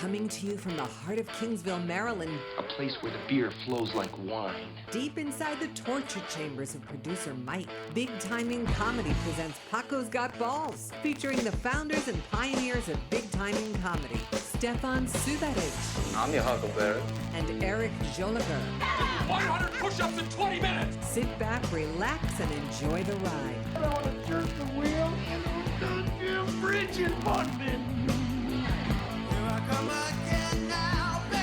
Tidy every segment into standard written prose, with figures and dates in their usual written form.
Coming to you from the heart of Kingsville, Maryland. A place where the beer flows like wine. Deep inside the torture chambers of producer Mike, Big Timing Comedy presents Paco's Got Balls, featuring the founders and pioneers of big timing comedy, Stefan Subatic. I'm your Huckleberry. And Eric Joliger. 100 push-ups in 20 minutes! Sit back, relax, and enjoy the ride. I want to jerk the wheel and goddamn bridge in London. Here I come again now, baby.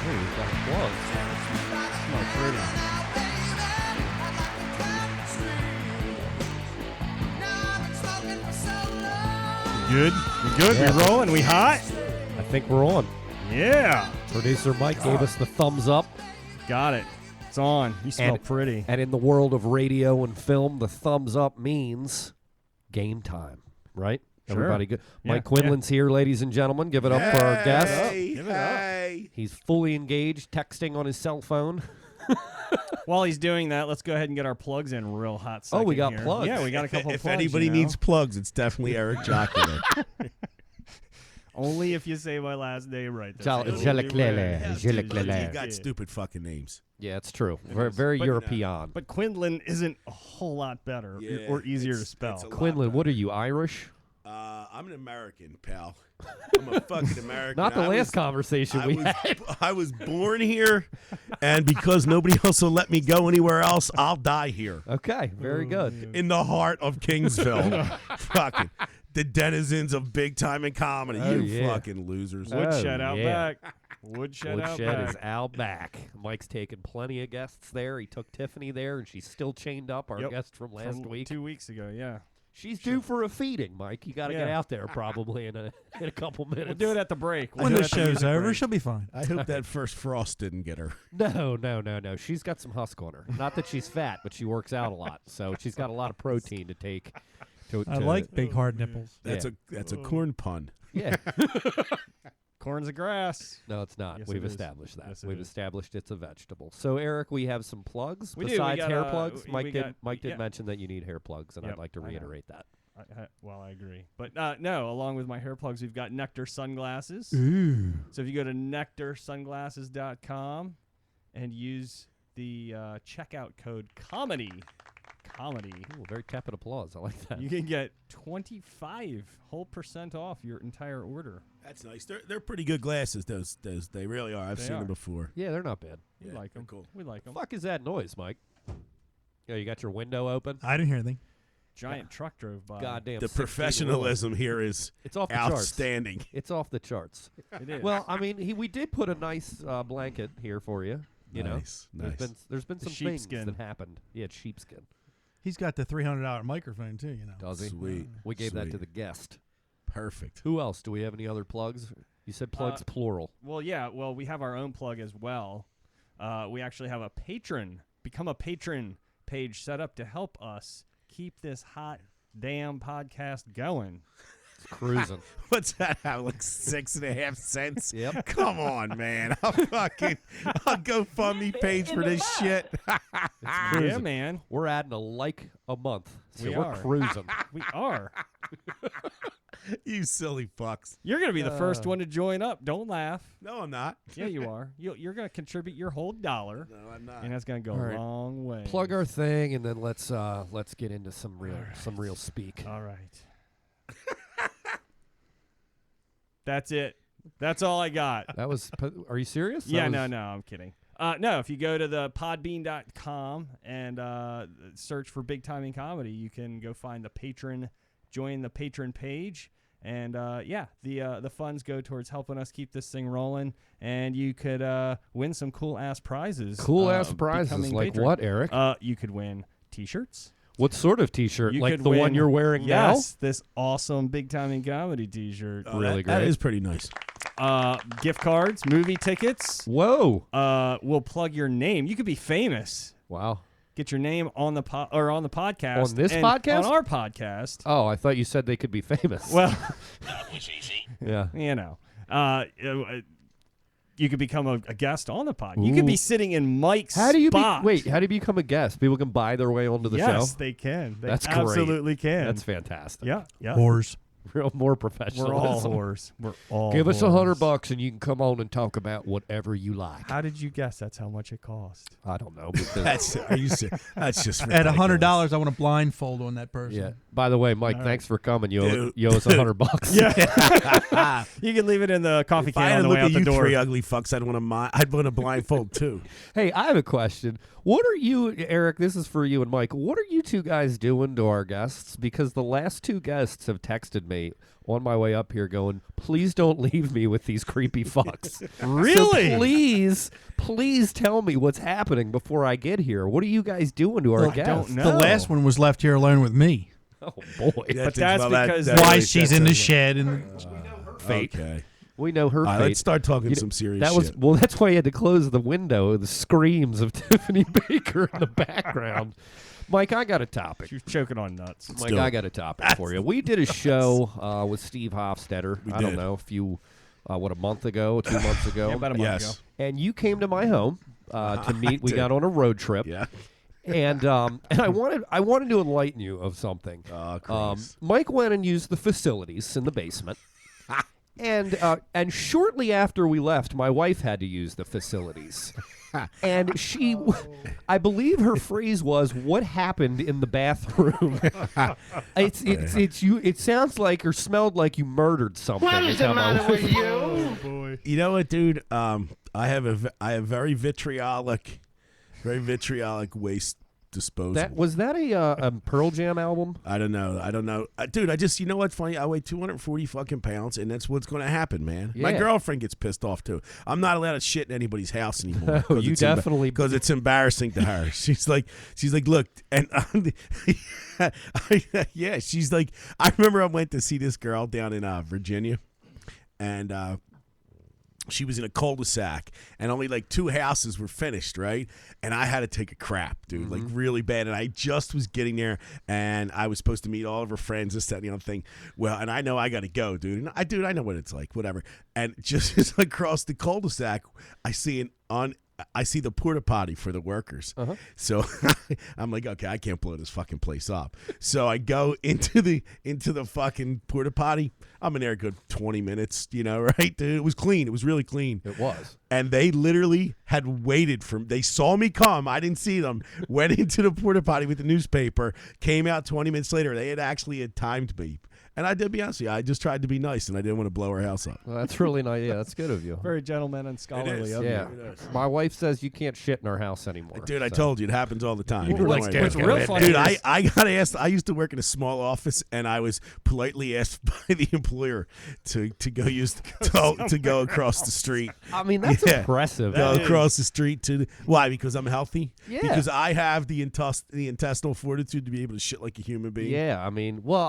Oh, we've got plugs. Smell pretty. Good? We good? Yeah. We rolling? We hot? I think we're on. Yeah. Producer Mike gave us the thumbs up. Got it. It's on. You smell pretty. And in the world of radio and film, the thumbs up means game time, right? Sure. Everybody good? Yeah. Mike Quindlin's here, ladies and gentlemen. Give it up for our guest. Give it up. He's fully engaged, texting on his cell phone. While he's doing that, let's go ahead and get our plugs in real hot second. Oh, we got here. plugs. Yeah, we got a couple If plugs. anybody needs plugs, it's definitely Eric Jocular. Only if you say my last name right. You got stupid fucking names. Yeah, it's true. Very European. But Quindlin isn't a whole lot better or easier to spell. Quindlin, what are you, Irish? I'm an American, pal. I'm a fucking American. Not the last conversation we had. I was born here, and because nobody else will let me go anywhere else, I'll die here. Okay, very good. In the heart of Kingsville. Fucking the denizens of big time and comedy. Oh, you yeah. fucking losers. Woodshed out yeah. back. Woodshed out Woodshed back. is out back. Mike's taken plenty of guests there. He took Tiffany there, and she's still chained up, our guest from last week. 2 weeks ago, yeah. She's due for a feeding, Mike. You got to get out there probably in a couple minutes. We'll do it at the break. When the show's over, she'll be fine. I hope that first frost didn't get her. No. She's got some husk on her. Not that she's fat, but she works out a lot, so she's got a lot of protein to take. I like big hard nipples. That's a corn pun. Yeah. Corn's a grass. No, it's not. Yes, We've it is. established that. Yes, it We've is. established it's a vegetable. So, Eric, we have some plugs We do. besides We got, hair plugs. Mike we did got- mention that you need hair plugs, and I'd Yep, like to I know. reiterate that. I agree. But no, along with my hair plugs, we've got Nectar sunglasses. Ooh. So if you go to nectarsunglasses.com and use the checkout code comedy, Ooh, very tepid applause. I like that. you can get 25% off your entire order. That's nice. They're pretty good glasses. Those they really are. I've They seen are. them before. Yeah, they're not bad. We Yeah, like them. they're cool. We like them. Fuck is that noise, Mike? Yeah, you got your window open? I didn't hear anything. Giant truck drove by. Goddamn. The 16 professionalism here is It's off the charts. outstanding. It's off the charts. It is. Well, I mean, we did put a nice blanket here for you. You Nice, know, nice. There's been The some things sheepskin. that happened. Yeah, it's sheepskin. He's got the $300 microphone too. You know. Does he? Sweet. We gave that to Sweet. the guest. Perfect. Who else? Do we have any other plugs? You said plugs plural. Well, yeah. Well, we have our own plug as well. We actually have a patron. Become a patron page set up to help us keep this hot damn podcast going. It's cruising. What's that? Like 6.5 cents? Yep. Come on, man. I'll GoFundMe page for this shit. Yeah, Cruising. man. We're adding a like a month. So We we're are. cruising. We are. You silly fucks. You're going to be the first one to join up. Don't laugh. No, I'm not. Yeah, you are. You're going to contribute your whole $1, No, I'm not. and that's going to go All right. a long way. Plug our thing, and then let's get into some real speak. All right. That's it. That's all I got. That was. Are you serious? That Yeah, was- no, I'm kidding. No, if you go to the podbean.com and search for Big Timing Comedy, you can go find the patron, join the patron page. And, the funds go towards helping us keep this thing rolling. And you could win some cool-ass prizes. Cool-ass prizes. becoming Like patron. what, Eric? You could win T-shirts. What sort of T-shirt? You Like could the one win- you're wearing Yes, this awesome Big Timing Comedy T-shirt. Oh, Really that great. is pretty nice. Gift cards, movie tickets. now? Whoa! We'll plug your name. You could be famous. Wow. Get your name on the on the podcast. On this and podcast? On our podcast. Oh, I thought you said they could be famous. Well, yeah. you know. You could become a guest on the pod. You could be sitting in Mike's How do you spot. how do you become a guest? People can buy their way onto the show. Yes, they can. They That's great. absolutely can. That's fantastic. yeah, yeah. Whores. Real more professional. We're all whores. We're all. Give us whores. $100 and you can come on and talk about whatever you like. How did you guess that's how much it cost? I don't know. Because Are you serious? That's just At ridiculous. $100, I want a blindfold on that person. yeah. By the way, Mike, All thanks for coming. You owe us $100. Yeah. You can leave it in the coffee If I can had on to the look way out at the you door. three ugly fucks, I'd want a blindfold too. Hey, I have a question. What are you, Eric? This is for you and Mike. What are you two guys doing to our guests? Because the last two guests have texted me on my way up here going, please don't leave me with these creepy fucks. Really? So please tell me what's happening before I get here. What are you guys doing to our Well, guests? don't know. The last one was left here alone with me. Oh, boy. But that's because Why she's in the shed and Fate. Okay. We know her All right, fate. let's start talking You know, some serious That was shit. well. That's why you had to close the window. The screams of Tiffany Baker in the background. Mike, I got a topic. She was choking on nuts. Mike, do I it. got a topic for you. We did a show with Steve Hofstetter. We I don't did. know, a month ago, 2 months ago, Yeah, about a month ago. Yes. and you came to my home to meet. We did. got on a road trip, Yeah. and I wanted to enlighten you of something. Oh, Christ. Mike went and used the facilities in the basement. And shortly after we left, my wife had to use the facilities. And I believe her phrase was, "What happened in the bathroom?" It sounds like or smelled like you murdered something. What is the matter with you? Boy. You know what, dude? I have very vitriolic waste disposal. Was that a Pearl Jam album? I don't know. Dude, you know what's funny? I weigh 240 fucking pounds, and that's what's going to happen, man. My Yeah. girlfriend gets pissed off, too. I'm not allowed to shit in anybody's house anymore. No, you definitely- Because it's embarrassing to her. She's like, look, and yeah, she's like, I remember I went to see this girl down in Virginia, and she was in a cul-de-sac, and only like 2 houses were finished, right? And I had to take a crap, dude, like really bad. And I just was getting there, and I was supposed to meet all of her friends, this, that, and the other thing. Well, and I know I got to go, dude. And I know what it's like, whatever. And just across the cul-de-sac, I see the porta potty for the workers. So I'm like, okay, I can't blow this fucking place up. So I go into the fucking porta potty. I'm in there a good 20 minutes, right, dude? It was clean. It was really clean. It was. And they literally had waited they saw me come. I didn't see them. Went into the porta potty with the newspaper. Came out 20 minutes later. They had timed me. And I did be honest with you, I just tried to be nice, and I didn't want to blow her house up. Well, that's really nice. Yeah, that's good of you. Very gentleman and scholarly of Yeah. you. My wife says you can't shit in our house anymore. Dude, I so. told you, it happens all the time. Well, Don't let's worry get about What's it. real funny Dude, is- I got asked. I used to work in a small office, and I was politely asked by the employer to go across the street. I mean, that's Yeah. impressive. Go across the street why? Because I'm healthy. Yeah. Because I have the intestinal fortitude to be able to shit like a human being. Yeah, I mean, well,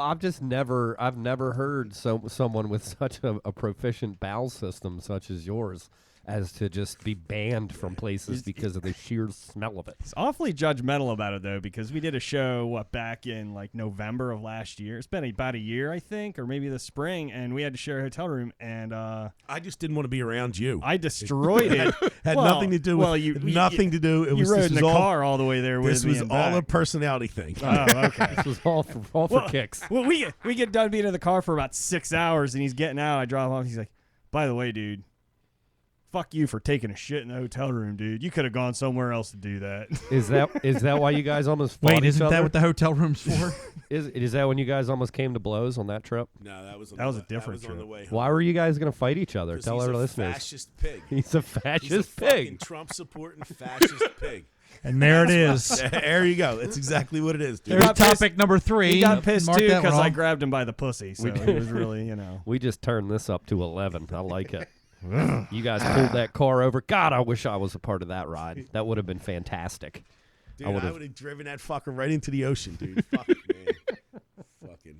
I've never heard someone with such a proficient bowel system such as yours as to just be banned from places because of the sheer smell of it. It's awfully judgmental about it, though, because we did a show, back in, November of last year. It's been about a year, I think, or maybe the spring, and we had to share a hotel room, and I just didn't want to be around you. I destroyed it. Had Well- nothing to do with well, you- nothing to do. It You was rode this in was the all, car all the way there with This me was and all a back. personality thing. Oh, okay. This was all for kicks. Well, we get done being in the car for about 6 hours, and he's getting out. I drive off. He's like, by the way, dude, fuck you for taking a shit in the hotel room, dude. You could have gone somewhere else to do that. Is that why you guys almost fought wait, each isn't other? that what the hotel room's for? Is that when you guys almost came to blows on that trip? No, that was That was a different on the trip. way home. Why were you guys going to fight each other? 'Cause Tell he's our a listeners. fascist pig. He's a He's a fascist fucking pig. Trump supporting fascist pig. And there it is. There you go. That's exactly what it is, dude. There's got pissed- topic number 3. He got pissed, Mark too, that one because I off. grabbed him by the pussy, so he was really, We just turned this up to 11. I like it. You guys pulled that car over. God, I wish I was a part of that ride. That would have been fantastic. Dude, I I would've- would have driven that fucker right into the ocean, dude. Fuck it, man. Fucking.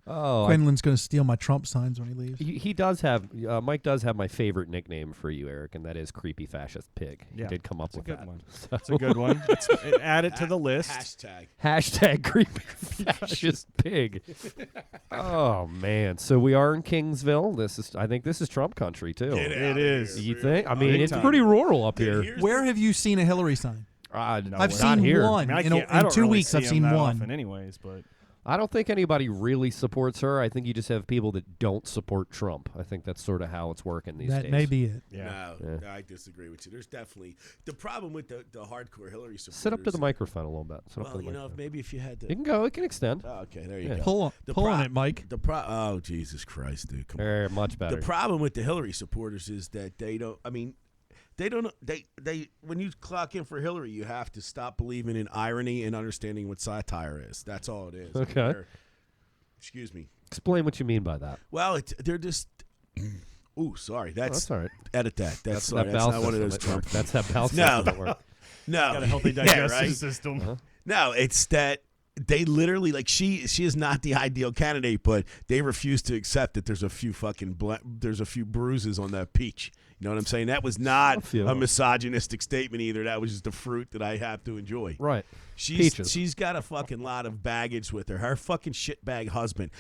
Oh, Quindlin's going to steal my Trump signs when he leaves. he does have Mike does have my favorite nickname for you, Eric, and that is Creepy Fascist Pig. Yeah, he did come up that's a with good that. one. So- That's a good one. Add it to the list. Hashtag. Hashtag Creepy Fascist Pig. Oh man! So we are in Kingsville. I think this is Trump country too. It is. You think? I mean, Big it's time. pretty rural up here. Where have you seen a Hillary sign? No, I've not seen here. one. I in can't- I don't 2 really weeks, see I've him seen that one. often anyways, but I don't think anybody really supports her. I think you just have people that don't support Trump. I think that's sort of how it's working these days. That may be it. Yeah. No, I disagree with you. There's definitely the problem with the hardcore Hillary supporters. Sit up to the microphone a little bit. Sit up to Well, the you know, microphone. maybe if you had to. You can go. It can extend. Oh, okay, there you Yeah. go. Pull on it, Mike. Oh, Jesus Christ, dude! Come on. Very much better. The problem with the Hillary supporters is that they don't. I mean, they don't. They when you clock in for Hillary, you have to stop believing in irony and understanding what satire is. That's all it is. Okay. Excuse me. Explain what you mean by that. Well, they're just. Ooh, sorry. That's all right. Edit that. That's sorry. that That's bowel not one of system those at Trump. work. That's how bowel No. system at work. No, Got a healthy Yeah, digestive right? system. No, it's that they literally she is not the ideal candidate, but they refuse to accept that there's a few there's a few bruises on that peach. You know what I'm saying? That was not feel a it. misogynistic statement either. That was just a fruit that I have to enjoy. Right. She's Peaches. got a fucking lot of baggage with her. Her fucking shitbag husband.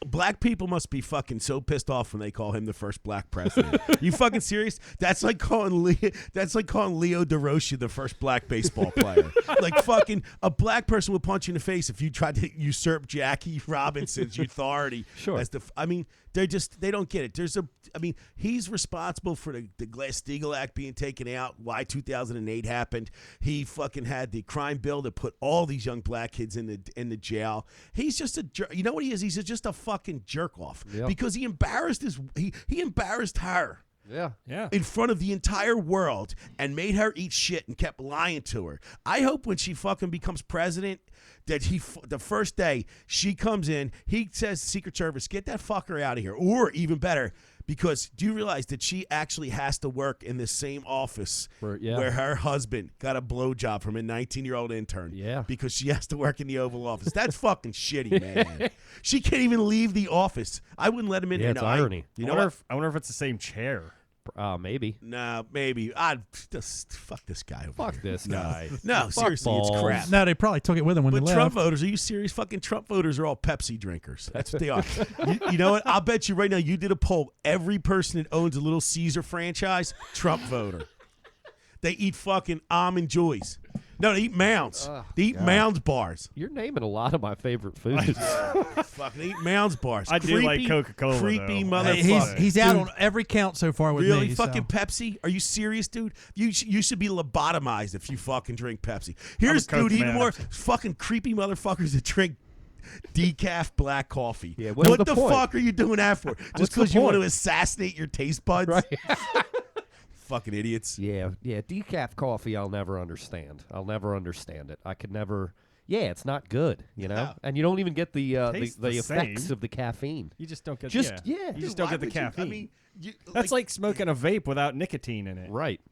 Black people must be fucking so pissed off when they call him the first black president. You fucking serious? That's like calling Leo DeRocha the first black baseball player. Like fucking a black person would punch you in the face if you tried to usurp Jackie Robinson's authority. Sure. I mean, they don't get it. He's responsible for the Glass-Steagall Act being taken out, why 2008 happened. He fucking had the crime bill that put all these young black kids in the jail. He's just a jerk. You know what he is? He's just a fucking jerk off. Yep. Because he embarrassed he embarrassed her Yeah. Yeah. in front of the entire world and made her eat shit and kept lying to her. I hope when she fucking becomes president that the first day she comes in, he says to Secret Service, get that fucker out of here. Or even better, because do you realize that she actually has to work in the same office where her husband got a blowjob from a 19-year-old intern? Yeah. Because she has to work in the Oval Office. That's fucking shitty, man. She can't even leave the office. I wouldn't let him in Yeah, there. it's No, irony. You I know wonder what? I wonder if it's the same chair. Maybe. No, maybe. I'd just fuck this guy over Fuck here. this No. guy. No, Fuck seriously, balls. it's crap. No, they probably took it with them when But they Trump left. voters, are you serious? Fucking Trump voters are all Pepsi drinkers. That's what they are. You know what? I'll bet you right now, you did a poll. Every person that owns a Little Caesar franchise, Trump voter. They eat fucking almond joys. No, they eat Mounds. They eat Mounds bars. You're naming a lot of my favorite foods. Fucking eat Mounds bars. I do like Creepy, Coca-Cola, Creepy though. motherfucker. He's out Dude. on every count so far with Really? me. Fucking so. Pepsi? Are you serious, dude? You should be lobotomized if you fucking drink Pepsi. Here's, Coke dude, even man. more fucking creepy motherfuckers that drink decaf black coffee. Yeah, what's what the the point? fuck are you doing that for? Just What's the because you want to point? assassinate your taste buds? Right. Fucking idiots. Yeah, decaf coffee I'll never understand. I'll never understand it. I could never. Yeah, it's not good, you know? No. And you don't even get the Tastes the the effects same. of the caffeine. You just don't get Just- yeah. yeah. You just Dude, don't why get the would you- caffeine. I mean, That's like smoking a vape without nicotine in it. Right.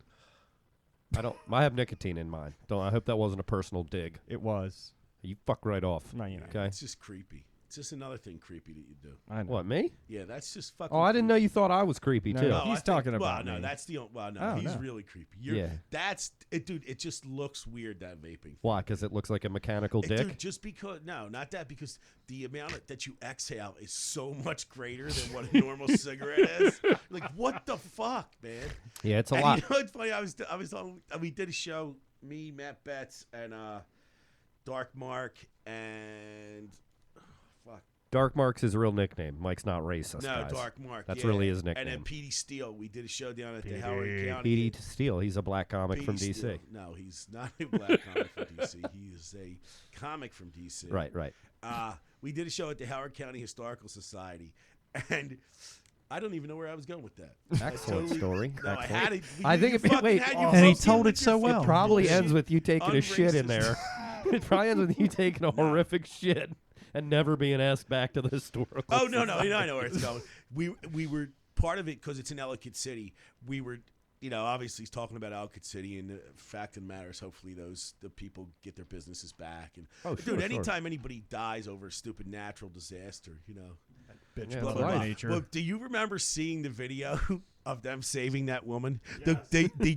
I have nicotine in mine. I hope that wasn't a personal dig. It was. You fuck right off. No, you know. Okay. It's just creepy. It's just another thing creepy that you do. I know. What, me? Yeah, that's just fucking. Oh, I didn't know you thought I was creepy No, too. no. I He's think- talking well, about no, me. that's the well, no, Oh, he's no. really creepy. Yeah. That's it, dude. It just looks weird, that vaping. Why? Because it looks like a mechanical dick. Dude, just because not that, because the amount that you exhale is so much greater than what a normal cigarette is. Like, what the fuck, man? Yeah, it's a And lot. you know what's funny? We did a show, me, Matt Betts, and Dark Mark, and fuck. Dark Mark's his real nickname. Mike's not racist. No, guys. Dark Mark. That's yeah. really his And then nickname. Petey Steele. We did a show down at the Petey. Howard County. Petey Steele. He's a black comic from Petey DC. Steele. No, he's not a black comic from DC. He is a comic from DC. Right, right. We did a show at the Howard County Historical Society, and I don't even know where I was going with that. Excellent story. No, I Excellent. had it. I think if fucking wait, had oh. you And he fucking told with it so your well. It probably bullshit. ends with you taking a shit in Unracist. there. It probably ends with you taking a horrific shit and never being asked back to the historical. Oh no, no, society. I know where it's going. We were part of it because it's in Ellicott City. We were, obviously he's talking about Ellicott City, and the fact of the matter is, hopefully the people get their businesses back. And Oh, dude, sure, sure. anytime anybody dies over a stupid natural disaster, Bitch, Yeah, blah, that's blah, right. blah. nature. Well, do you remember seeing the video of them saving that woman? The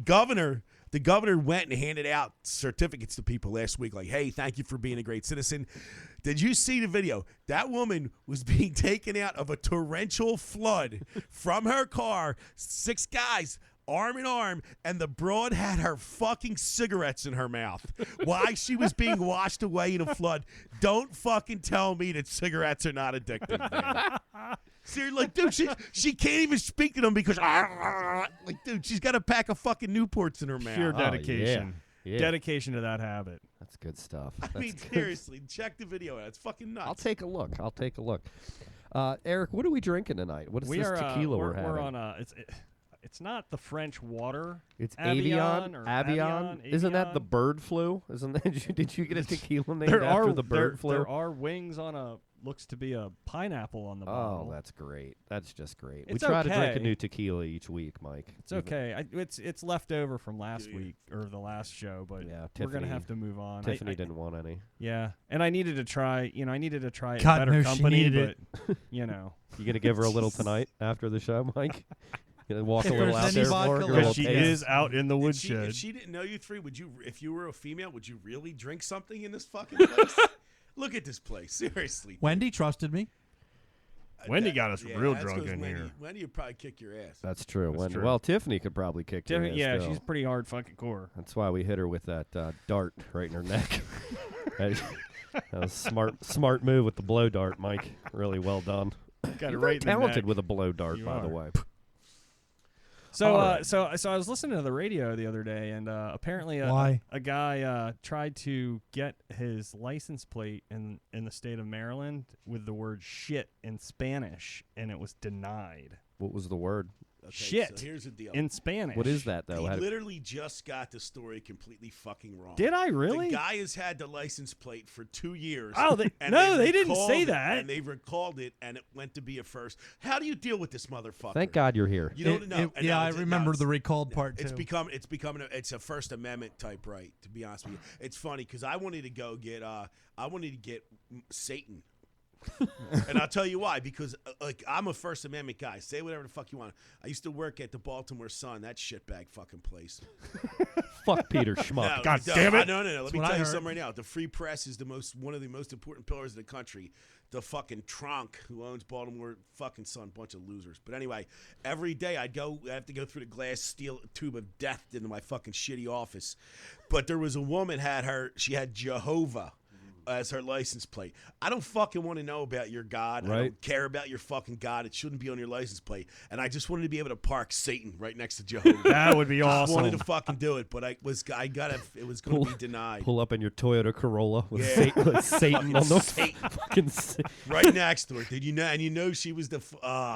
governor went and handed out certificates to people last week, like, hey, thank you for being a great citizen. Did you see the video? That woman was being taken out of a torrential flood from her car. 6 guys arm in arm, and the broad had her fucking cigarettes in her mouth while she was being washed away in a flood. Don't fucking tell me that cigarettes are not addictive, man. Seriously, like, dude, she can't even speak to them because, like, dude, she's got a pack of fucking Newports in her mouth. Pure dedication. Yeah. Dedication to that habit. That's good stuff. I mean, seriously, check the video out. It's fucking nuts. I'll take a look. Eric, what are we drinking tonight? What is this tequila we're having? We're on it's not the French water. It's Avion. Avion. Isn't that the bird flu? Isn't that? Did you get a tequila named after the bird flu? There are wings on looks to be a pineapple on the bottle. Oh, that's great. That's just great. It's we try to drink okay. a new tequila each week, Mike. It's okay. It's left over from last week or the last show, but yeah, we're gonna have to move on. Tiffany didn't want any. Yeah, and I needed to try. I needed to try it in God better knows she company, needed but you know. You gonna give her a little tonight after the show, Mike? You know, walk If a little there's out any there for her. vodka Get a little left, She taste. is out in the If woodshed. she didn't know you three, if you were a female, would you really drink something in this fucking place? Look at this place, seriously. Wendy trusted me. Wendy got us real that's drunk 'cause in Wendy, here. Wendy would probably kick your ass. That's true. That's true. Well, Tiffany could probably kick your ass. Yeah, still. she's pretty hard fucking core. That's why we hit her with that dart right in her neck. that was smart move with the blow dart, Mike. Really well done. Got You're it very right in the talented neck. with a blow dart, You by the are. way. So, All right. so I was listening to the radio the other day, and apparently Why? a guy tried to get his license plate in the state of Maryland with the word "shit" in Spanish, and it was denied. What was the word? Okay, Shit. So here's the deal. In Spanish. What is that, though? He How- literally just got the story completely fucking wrong. Did I really? The guy has had the license plate for 2 years. Oh, they didn't recalled say it, that. And they recalled it, and it went to be a first. How do you deal with this motherfucker? Thank God you're here. You don't know. Yeah, I remember the recalled part It's too. it's a First Amendment type right. To be honest with you, it's funny because I wanted to go get Satan. And I'll tell you why, because like I'm a First Amendment guy. Say whatever the fuck you want. I used to work at the Baltimore Sun, that shitbag fucking place. Fuck Peter Schmuck. God damn it. No. Let me what tell I you heard. something right now. The free press is one of the most important pillars of the country. The fucking trunk who owns Baltimore fucking Sun, bunch of losers. But anyway, every day I have to go through the glass steel tube of death into my fucking shitty office. But there was a woman she had Jehovah as her license plate. I don't fucking want to know about your God. I Right. don't care about your fucking God. It shouldn't be on your license plate. And I just wanted to be able to park Satan right next to Jehovah. That would be I awesome. wanted to fucking do it, but it was going to be denied. Pull up in your Toyota Corolla with, Yeah. Satan on the Satan. fucking. Right next to her. Did you know? And you know she was the.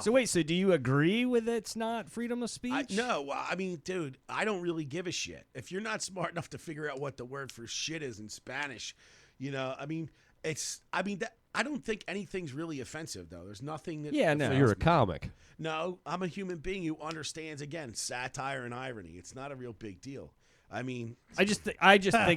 So wait, so do you agree with it's not freedom of speech? No, I mean, dude, I don't really give a shit. If you're not smart enough to figure out what the word for shit is in Spanish, I mean, I don't think anything's really offensive, though. There's nothing that. Yeah, no. So offends you're a me. comic. No, I'm a human being who understands, again, satire and irony. It's not a real big deal. I mean, I just think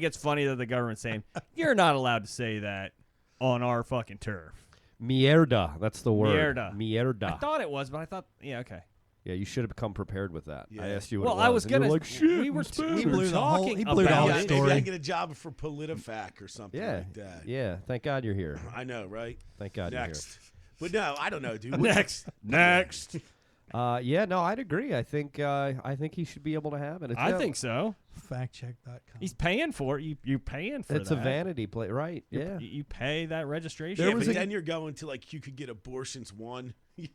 it's funny that the government's saying you're not allowed to say that on our fucking turf. Mierda. That's the word. Mierda. I thought it was, but I thought, yeah, okay. Yeah, you should have come prepared with that. I Yeah. asked you what Well, it was. I was and you were gonna. like, shit. we were He blew the whole- talking he blew the about whole it. maybe I story. can get a job for PolitiFac or something Yeah. like that. Yeah. Thank God you're here. I know, right? Thank God Next. But no, I don't know, dude. Next. you're here. Yeah. No, I'd agree. I think he should be able to have it. It's, I think so. Factcheck.com. He's paying for it. You're paying for it's that. a vanity plate, right? Yeah. You pay that registration. Yeah, was but a- then you're going to you could get abortions or you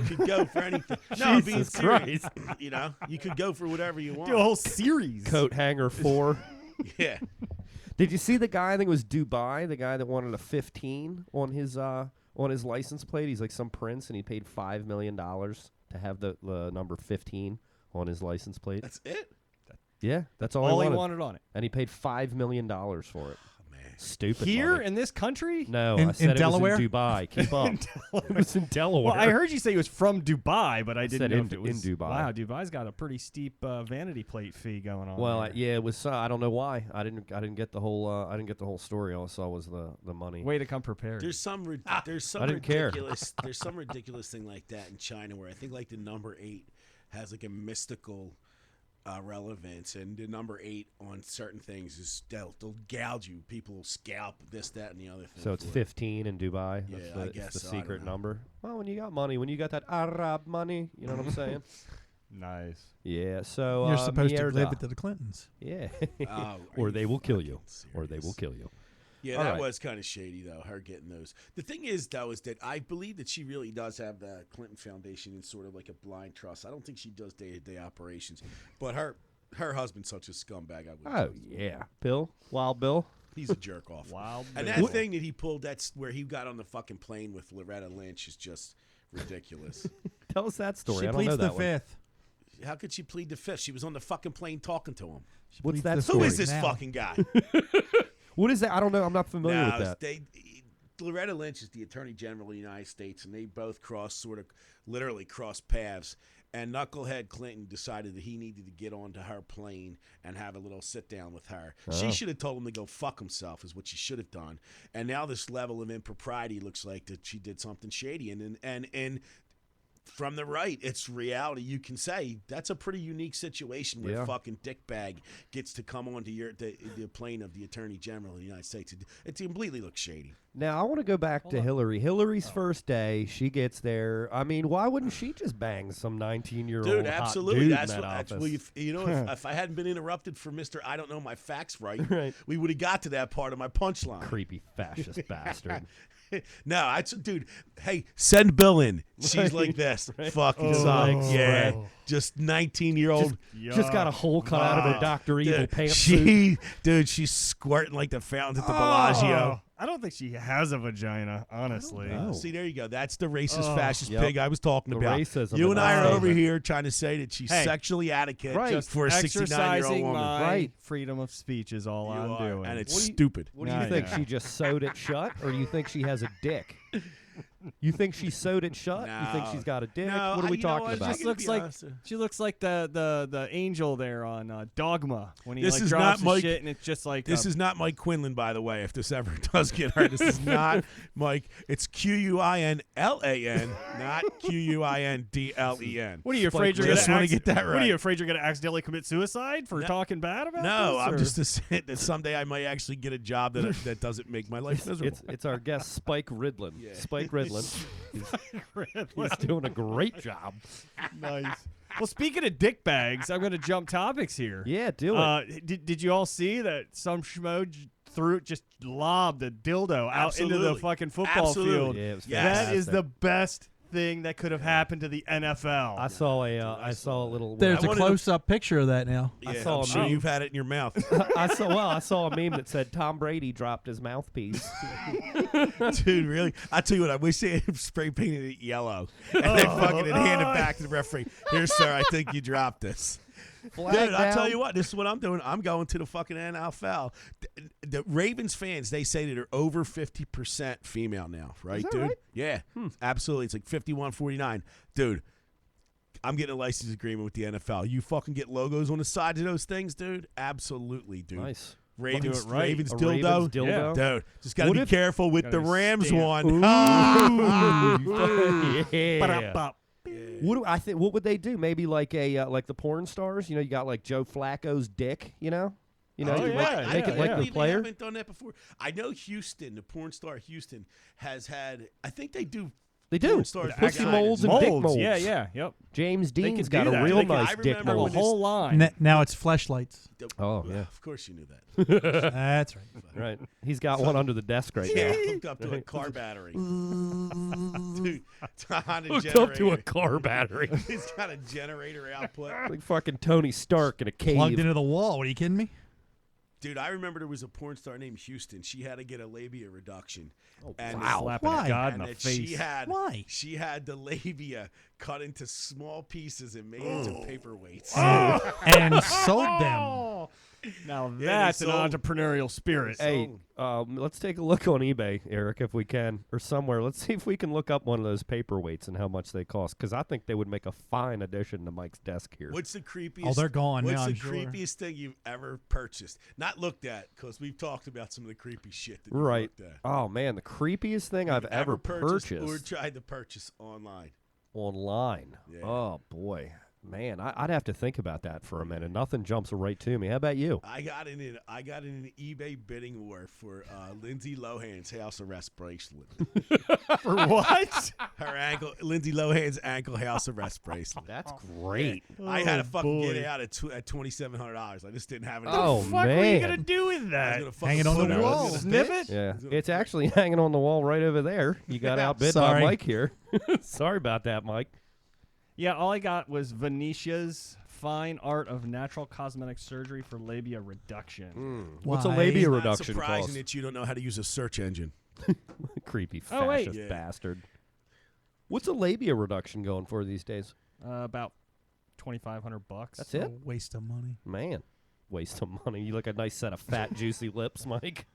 could go for anything. No, I'm being Jesus serious. You could go for whatever you want. do a whole series. Coat hanger 4. Yeah. Did you see the guy? I think it was Dubai. The guy that wanted a 15 on his license plate. He's like some prince, and he paid $5 million to have the number 15 on his license plate. That's it? Yeah, that's all, All he he wanted. wanted on it. And he paid $5 million for it. Oh, man. Stupid. Here money. in this country? No, In- I said in it Delaware? was in Dubai. Keep up. It was in Delaware. Well, I heard you say it was from Dubai, but I didn't said know in- if it was in Dubai. Wow, Dubai's got a pretty steep vanity plate fee going on. Well, there. yeah, it was. I don't know why. I didn't get the whole story. All I saw was the money. Way to come prepared. There's some I didn't care. there's some ridiculous thing like that in China where I think like the number 8 has like a mystical relevance, and the number 8 on certain things is they'll gouge you. People will scalp this, that, and the other thing. So it's for it. 15 in Dubai. That's Yeah, the, I it's guess the so. I don't secret know. number. Well, when you got money, when you got that Arab money, you know what I'm saying? Nice. Yeah, so You're supposed to mierda. live it to the Clintons. Yeah. Oh, Or are they you will kill fucking you. Or they will serious? kill you. Yeah, All that right. was kind of shady, though, her getting those. The thing is, though, is that I believe that she really does have the Clinton Foundation in sort of like a blind trust. I don't think she does day-to-day operations. But her husband's such a scumbag. I would. Oh, yeah. Bill? Wild Bill? He's a jerk off. Wild And Bill. that thing that he pulled, that's where he got on the fucking plane with Loretta Lynch, is just ridiculous. Tell us that story. She I don't know pleads that the one. fifth. How could she plead the fifth? She was on the fucking plane talking to him. She What's pleads that the story? Who is fifth this now. fucking guy? What is that? I don't know. I'm not familiar No, with that. Loretta Lynch is the Attorney General of the United States, and they both literally cross paths. And Knucklehead Clinton decided that he needed to get onto her plane and have a little sit down with her. She should have told him to go fuck himself, is what she should have done. And now this level of impropriety looks like that she did something shady. And from the right, it's reality. You can say that's a pretty unique situation where Yeah. a fucking dickbag gets to come onto the plane of the Attorney General of the United States. It completely looks shady. Now, I want to go back to Hillary. Hillary's first day, she gets there. I mean, why wouldn't she just bang some 19-year-old Dude, hot absolutely. dude That's in that what. That's, office? if I hadn't been interrupted for Mr. I don't know my facts right, Right. we would have got to that part of my punchline. Creepy fascist bastard. No, dude. Hey, send Bill in. She's like this. Fucking sucks. Yeah, right. just 19-year-old. Just got a hole cut out of her Dr. Evil Dude, pantsuit. she's squirting like the fountains at the Bellagio. I don't think she has a vagina, honestly. know. See, there you go. That's the racist, fascist Yep. pig I was talking The about. racism You in and that I are over statement. here trying to say that she's Hey, sexually adequate right. Just for a 69-year-old exercising woman. my Right. freedom of speech is all You I'm are, doing. and it's What do you- stupid. What do you Yeah, think? yeah. She just sewed it shut? Or do you think she has a dick? You think she sewed it shut? You think No. she's got a dick? No, what are we you know talking what? about? Just She looks be like honest. she looks like the angel there on Dogma when he This like is drops not his Mike- shit and it's just like This is not Mike Quindlin, by the way, if this ever does get her. This is not Mike. It's Quinlan, not Quindlen. What are you afraid you're Just gonna wanna get that What are right. you afraid you're gonna accidentally commit suicide for talking bad about No, this? I'm or- just that someday I might actually get a job that doesn't make my life miserable. It's our guest Spike Ridlin. Spike Ridlin. He's doing a great job. nice. Well, speaking of dick bags, I'm gonna jump topics here. Yeah, do it. Did you all see that some schmo just lobbed a dildo out into the Absolutely. fucking football Absolutely. field? Yeah, it was Yes. That is fantastic. the best thing that could have happened to the NFL. I saw a little. There's I a wanted to- close-up picture of that now. Yeah, saw I'm a sure meme. you've had it in your mouth. I saw a meme that said Tom Brady dropped his mouthpiece. Dude, really? I tell you what, I wish they had spray painted it yellow and then fucking hand it back to the referee. Here, sir, I think you dropped this. Flag Dude, I'll tell down. you what, this is what I'm doing. I'm going to the fucking NFL. The Ravens fans, they say that they're over 50% female now, right, that dude? right? Yeah, absolutely. It's like 51-49. Dude, I'm getting a license agreement with the NFL. You fucking get logos on the sides of those things, dude? Absolutely, dude. Nice. Ravens, Do it right. Ravens A dildo. Ravens dildo? Dude, just got to What be if- careful with the Gotta Rams stamp. one. Yeah. Ba-da-ba. What would they do? Maybe like the porn stars. You know, you got like Joe Flacco's dick. You know, Oh, like, yeah, make it like yeah. the They player. haven't done that before. I know Houston, the porn star Houston, has had. I think they do. They do. Porn stars Pussy vaginas. molds and dick molds. Yeah, yeah, yep. James They Dean's could got do a that. real They could- nice I dick remember A when mold. this- whole line. Now it's fleshlights. Oh yeah, Of course you knew that. That's right. right. He's got one under the desk right now. Hooked up to a car battery. Dude, it's on a Hooked up to a generator. car battery. He's got a generator output. Like fucking Tony Stark in a cave. Plugged into the wall. What are you kidding me? Dude, I remember there was a porn star named Houston. She had to get a labia reduction. And wow. Slapping Why? a god in and the that face. Why? She had the labia cut into small pieces and made into paperweights. And sold them. Now Yeah, that's they an sold- entrepreneurial spirit. Hey, let's take a look on eBay, Eric, if we can, or somewhere. Let's see if we can look up one of those paperweights and how much they cost, because I think they would make a fine addition to Mike's desk here. What's the creepiest? Oh, they're gone What's now, the I'm sure. creepiest thing you've ever purchased? Not looked at, because we've talked about some of the creepy shit that you've Right. looked at. Oh man, the creepiest thing I've ever purchased purchased or tried to purchase online. online. Yeah. Oh boy. Man, I'd have to think about that for a minute. Nothing jumps right to me. How about you? I got in an eBay bidding war for Lindsay Lohan's house arrest bracelet. For what? Lindsay Lohan's ankle house arrest bracelet. That's great. I had to Oh, fucking boy. get it out at $2,700. I just didn't have it. Oh, Fuck, what are you man. gonna do with I was that? gonna fucking Hang it on put the it out. I was wall. gonna Sniff bitch. it? Yeah, it's actually hanging on the wall right over there. You got outbid by Sorry. Mike here. Sorry about that, Mike. Yeah, all I got was Venetia's Fine Art of Natural Cosmetic Surgery for Labia Reduction. What's a Why? labia It's not reduction surprising cost? that you don't know how to use a search engine. Creepy Oh, wait. fascist Yeah. bastard. What's a labia reduction going for these days? About $2,500. That's it? A waste of money. Man, waste of money. You look a nice set of fat, juicy lips, Mike.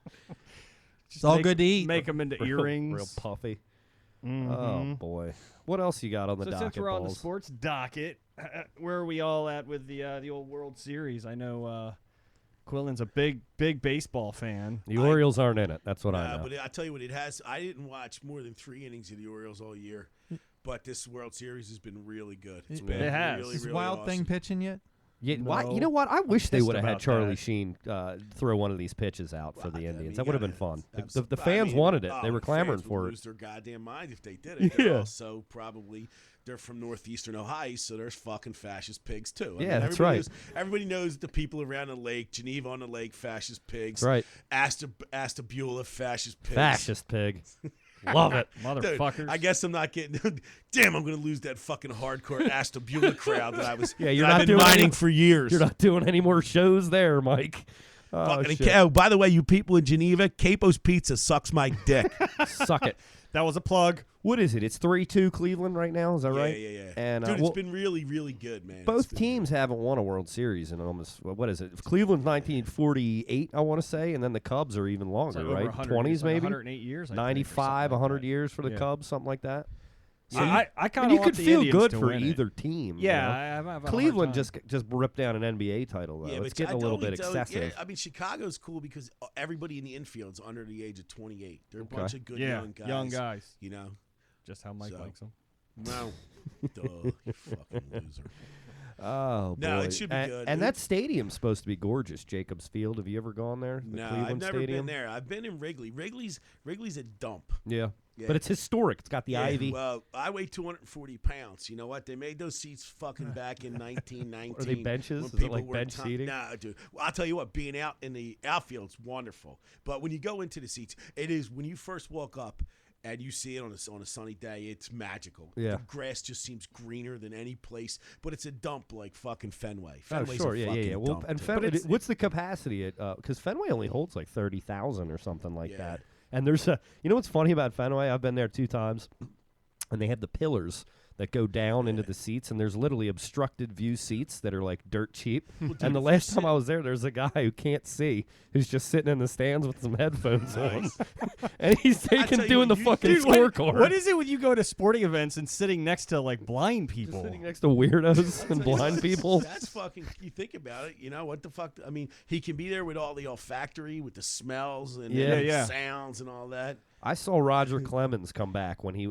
Just all make- good to eat. Make them into Real earrings. puffy. Mhm. Oh boy, what else you got on the So docket? since we're on the Balls? sports docket, where are we all at with the old World Series? I know Quindlin's a big baseball fan. The Orioles aren't in it. That's what I know. But I tell you what, it has. I didn't watch more than 3 innings of the Orioles all year, but this World Series has been really good. It's been It has. really, Is really Wild awesome. Thing pitching yet? Yeah, No. you know what? I wish they Pissed would have had about Charlie that. Sheen throw one of these pitches out for the I Indians. mean, That would have been fun. you The gotta- fans wanted it. oh, They were the clamoring fans for would it. lose their goddamn mind if they did it. They're Yeah. also probably they're from northeastern Ohio, so there's fucking fascist pigs too. I Yeah, mean, that's everybody right. Everybody knows the people around the lake, Geneva on the lake, fascist pigs. Right. Astabula, fascist pigs. Fascist pig. Love it. Dude, Motherfuckers. I guess I'm not getting. Damn, I'm going to lose that fucking hardcore Astabula crowd that I was. Yeah, you're that not I've been doing mining any- for years. You're not doing any more shows there, Mike. Oh, Fucking shit. oh, by the way, you people in Geneva, Capo's Pizza sucks my dick. Suck it. That was a plug. What is it? It's 3-2 Cleveland right now. Is that right? Yeah. And Dude, well, it's been really, really good, man. It's both been teams haven't won a World Series in almost what is it? Cleveland's 1948, I want to say, and then the Cubs are even It's longer, like over right? 100 20s it's like maybe. 108 years. I think, or 95, something like 100 that. years for the Yeah. Cubs, something like that. So I kind And of you want could the feel Indians good to for win it. either team. you Yeah, know? I have a hard Cleveland time. just ripped down an NBA title though. Yeah, It's but getting I a little totally bit don't- excessive. Yeah, I mean, Chicago's cool because everybody in the infield's under the age of 28. They're a Okay. bunch of good Yeah, young guys. You know, just how Mike So- likes them. No. Duh, you fucking loser. Oh boy! No, it should be and, good. And that stadium's supposed to be gorgeous, Jacobs Field. Have you ever gone there? The No, Cleveland I've never Stadium? been there. I've been in Wrigley. Wrigley's a dump. Yeah. Yeah. But it's historic. It's got the Yeah, ivy. Well, I weigh 240 pounds. You know what? They made those seats fucking back in 1919. Are they benches? when Is it people like were bench seating? Nah, dude. Well, I'll tell you what. Being out in the outfield's wonderful. But when you go into the seats, it is when you first walk up and you see it on a sunny day, it's magical. Yeah. The grass just seems greener than any place, but it's a dump like fucking Fenway. Oh, Fenway's sure. a Yeah. fucking Well, dump, and dude. Fenway, what's the capacity at? Because Fenway only holds like 30,000 or something like Yeah. that. And there's a, you know what's funny about Fenway? I've been there 2 times, and they have the pillars that go down into the seats, and there's literally obstructed view seats that are like dirt cheap. And the last time I was there's a guy who can't see who's just sitting in the stands with some headphones on, and he's tell taking you doing the what, fucking Dude, scorecard. what is it when you go to sporting events and sitting next to like blind Just people? sitting next to weirdos and blind people? That's fucking. You think about it. You know what the fuck? I mean, he can be there with all the olfactory, with the smells and Yeah. the Yeah. sounds and all that. I saw Roger Clemens come back when he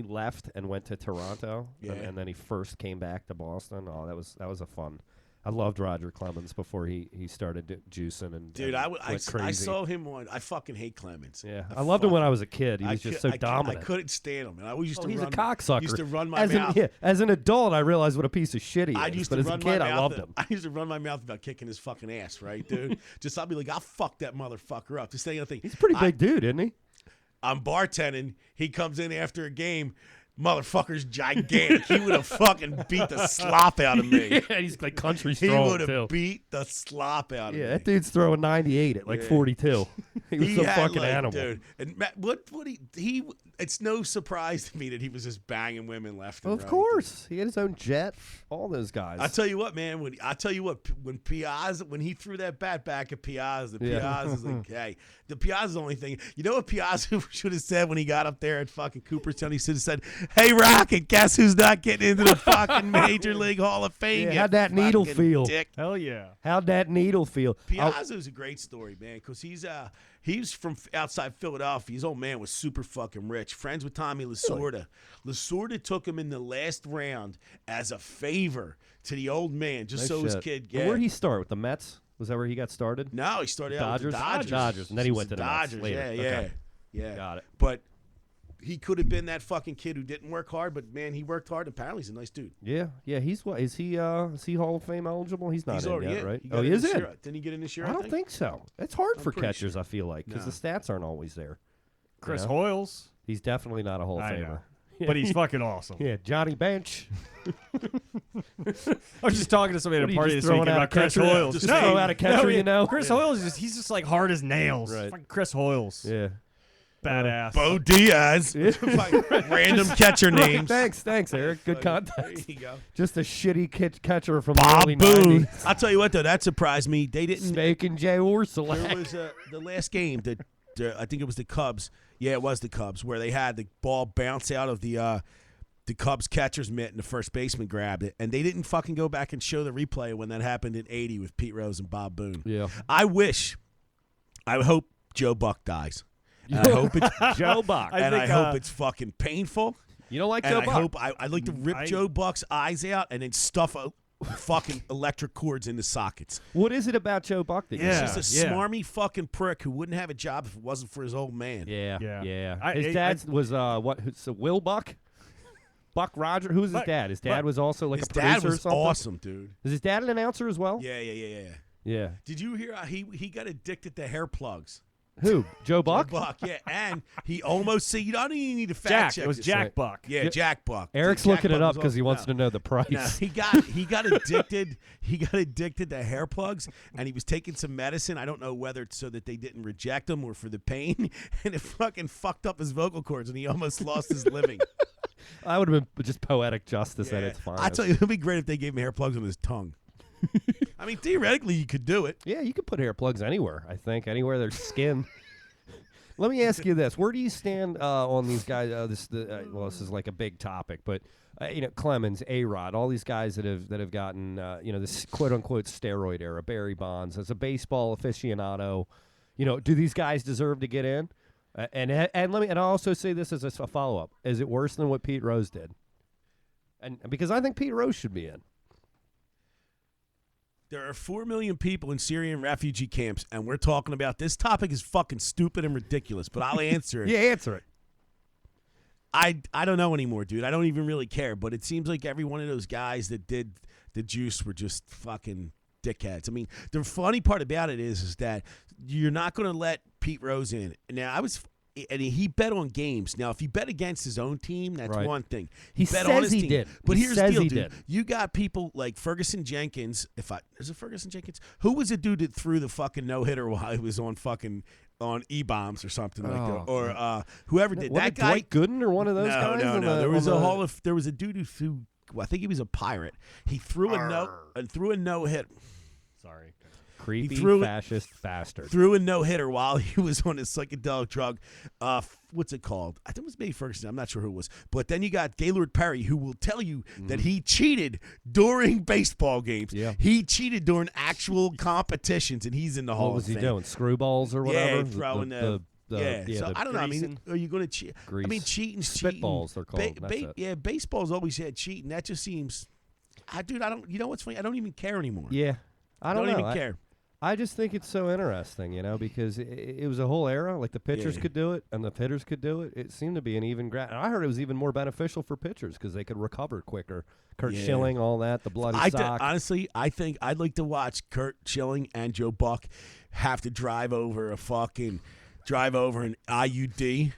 left and went to Toronto, Yeah. and then he first came back to Boston. Oh, that was a fun. I loved Roger Clemens before he started juicing and Dude, and I went crazy. saw him on. I fucking hate Clemens. Yeah, I loved him when I was a kid. He I was just cou- so I cou- dominant. I couldn't stand him, and I always used Oh, to he's run. a cocksucker. Used to run my as mouth. As an adult, I realized what a piece of shit he I is. used But to as a run kid, my I mouth. loved him. I used to run my mouth about kicking his fucking ass, right, dude? Just I'll be like, I'll fuck that motherfucker up. Just say anything. He's a pretty big dude, isn't he? I'm bartending. He comes in after a game. Motherfucker's gigantic. He would have fucking beat the slop out of me. Yeah, he's like country He strong would too. have beat the slop out of Yeah, me. that dude's throwing 98 at like Yeah. 42. He was a had, fucking like, animal. dude. And Matt, what he? It's no surprise to me that he was just banging women left and Of right. course, he had his own jet. All those guys. I tell you what, man. When Piazza, when he threw that bat back at Piazza, Yeah. Piazza's like, hey, the Piazza's the only thing. You know what Piazza should have said when he got up there at fucking Cooperstown? He should have said, "Hey, Rocket, guess who's not getting into the fucking Major League Hall of Fame? Yeah, you how'd that needle fucking feel? Dick." Hell yeah. How'd that needle feel? Piazza's a great story, man, because he's from outside Philadelphia. His old man was super fucking rich, Rich, friends with Tommy Lasorda. Lasorda took him in the last round as a favor to the old man, just so his kid. And where'd he start with the Mets? Was that where he got started? No, he started out with the Dodgers. Dodgers, and then he went to the Mets Dodgers. later. Yeah, Okay. yeah. Got it. But he could have been that fucking kid who didn't work hard, but man, he worked hard. Apparently, he's a nice dude. Yeah. He's what? Is he Hall of Fame eligible? He's not He's in already yet, in. right? Got Oh, he in is this in. year. Didn't he get in this year? I don't think so. It's hard for pretty catchers, sure. I feel like, because the stats aren't always there. Chris You know? Hoyles, He's definitely not a Hall of I Famer. know. But he's fucking awesome. Yeah, Johnny Bench. I was just talking to somebody at What a are you, party just this week throwing out about a Chris catcher? Hoyles. Just throw out a catcher, you know? Chris Hoyles, he's just like hard as nails. Right. Fucking Chris Hoyles. Yeah. Badass. Bo Diaz. Random catcher names. Thanks, Eric. Good There context. you go. Just a shitty catcher from Bob the early Boone. 90s. I'll tell you what, though, that surprised me. They didn't. Snake and Jay There Orsolak. was the last game that I think it was the Cubs. Yeah, it was the Cubs where they had the ball bounce out of the Cubs catcher's mitt and the first baseman grabbed it, and they didn't fucking go back and show the replay when that happened in '80 with Pete Rose and Bob Boone. Yeah. I hope Joe Buck dies. And I hope it's Joe Buck. and I hope it's fucking painful. You don't like And Joe I Buck? hope I'd like to rip Joe Buck's eyes out and then stuff fucking electric cords into sockets. What is it about Joe Buck that you Yeah. He's just a smarmy fucking prick who wouldn't have a job if it wasn't for his old man. Yeah. Yeah. His dad was so Will Buck? Buck Roger? Who was his dad? His dad was also like His a producer dad was or something? awesome, dude. Is his dad an announcer as well? Yeah. Yeah. Did you hear he got addicted to hair plugs? Who? Joe Buck? Buck, yeah. And he almost see you don't even need to fact Jack. check It was this. Jack Buck. Yeah, Jack Buck. Eric's Jack looking Buck it up was because he awesome. wants No. to know the price. No, he got addicted. He got addicted to hair plugs, and he was taking some medicine. I don't know whether it's so that they didn't reject him or for the pain, and it fucking fucked up his vocal cords, and he almost lost his living. I would have been just poetic justice at its finest. I tell you, it'd be great if they gave him hair plugs on his tongue. I mean, theoretically, you could do it. Yeah, you could put hair plugs anywhere, I think. Anywhere there's skin. Let me ask you this: where do you stand on these guys? This is like a big topic, but Clemens, A-Rod, all these guys that have gotten this quote unquote steroid era. Barry Bonds, as a baseball aficionado, do these guys deserve to get in? And I'll also say this as a follow up: is it worse than what Pete Rose did? And because I think Pete Rose should be in. There are 4 million people in Syrian refugee camps, and we're talking about this topic is fucking stupid and ridiculous, but I'll answer it. Yeah, answer it. I don't know anymore, dude. I don't even really care, but it seems like every one of those guys that did the juice were just fucking dickheads. I mean, the funny part about it is that you're not going to let Pete Rose in. Now, and he bet on games. Now, if he bet against his own team, that's Right. one thing. He bet says on his he team. did. But He here's says the deal, he dude. did. You got people like Ferguson Jenkins. Is it Ferguson Jenkins? Who was the dude that threw the fucking no-hitter while he was on E-bombs or something like that? Or whoever did. What, That guy. Dwight Gooden or one of those guys? No. There was a dude who threw. Well, I think he was a pirate. He threw a no-hit. Sorry. Creepy threw it- fascist bastard. Threw a no-hitter while he was on his psychedelic drug. What's it called? I think it was maybe Ferguson. I'm not sure who it was. But then you got Gaylord Perry, who will tell you that he cheated during baseball games. Yeah. He cheated during actual competitions, and he's in the Hall What was of he Fame. doing? Screwballs or whatever? Yeah, throwing the So I don't know. I mean, greasing. are you going to cheat? I mean, Grease. cheating's cheating. Spitballs, they're called. That's it. Yeah, baseball's always had cheating. That just seems. Dude, I don't. You know what's funny? I don't even care anymore. Yeah. I don't know. even care. I just think it's so interesting, because it was a whole era. Like the pitchers Yeah. could do it and the hitters could do it. It seemed to be an even and I heard it was even more beneficial for pitchers because they could recover quicker. Kurt Yeah. Schilling, all that, the bloody sock. Honestly, I think I'd like to watch Kurt Schilling and Joe Buck have to drive over an IUD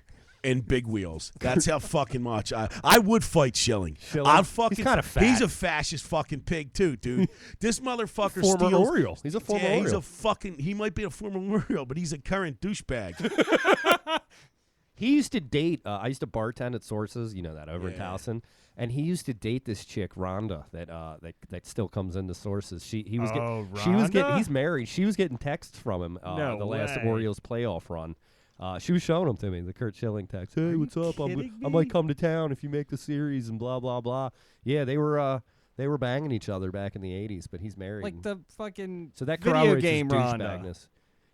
and big wheels. That's how fucking much I would fight Schilling. Schilling? I'd fucking. He's kinda fat. He's a fascist fucking pig too, dude. This motherfucker Former steals. Oriole. He's a former Yeah, he's Oriole. a fucking. He might be a former Oriole, but he's a current douchebag. He used to date. I used to bartend at Sources, that over in Yeah. Towson, and he used to date this chick Rhonda that still comes into Sources. He was Rhonda? getting. He's married. She was getting texts from him. No the last way. Orioles playoff run. She was showing them to me. The Kurt Schilling text. Hey, what's up? I kidding might me? come to town if you make the series and blah blah blah. Yeah, they were banging each other back in the '80s, but he's married. Like the fucking so that video corroborates game his Rhonda. douchebagness.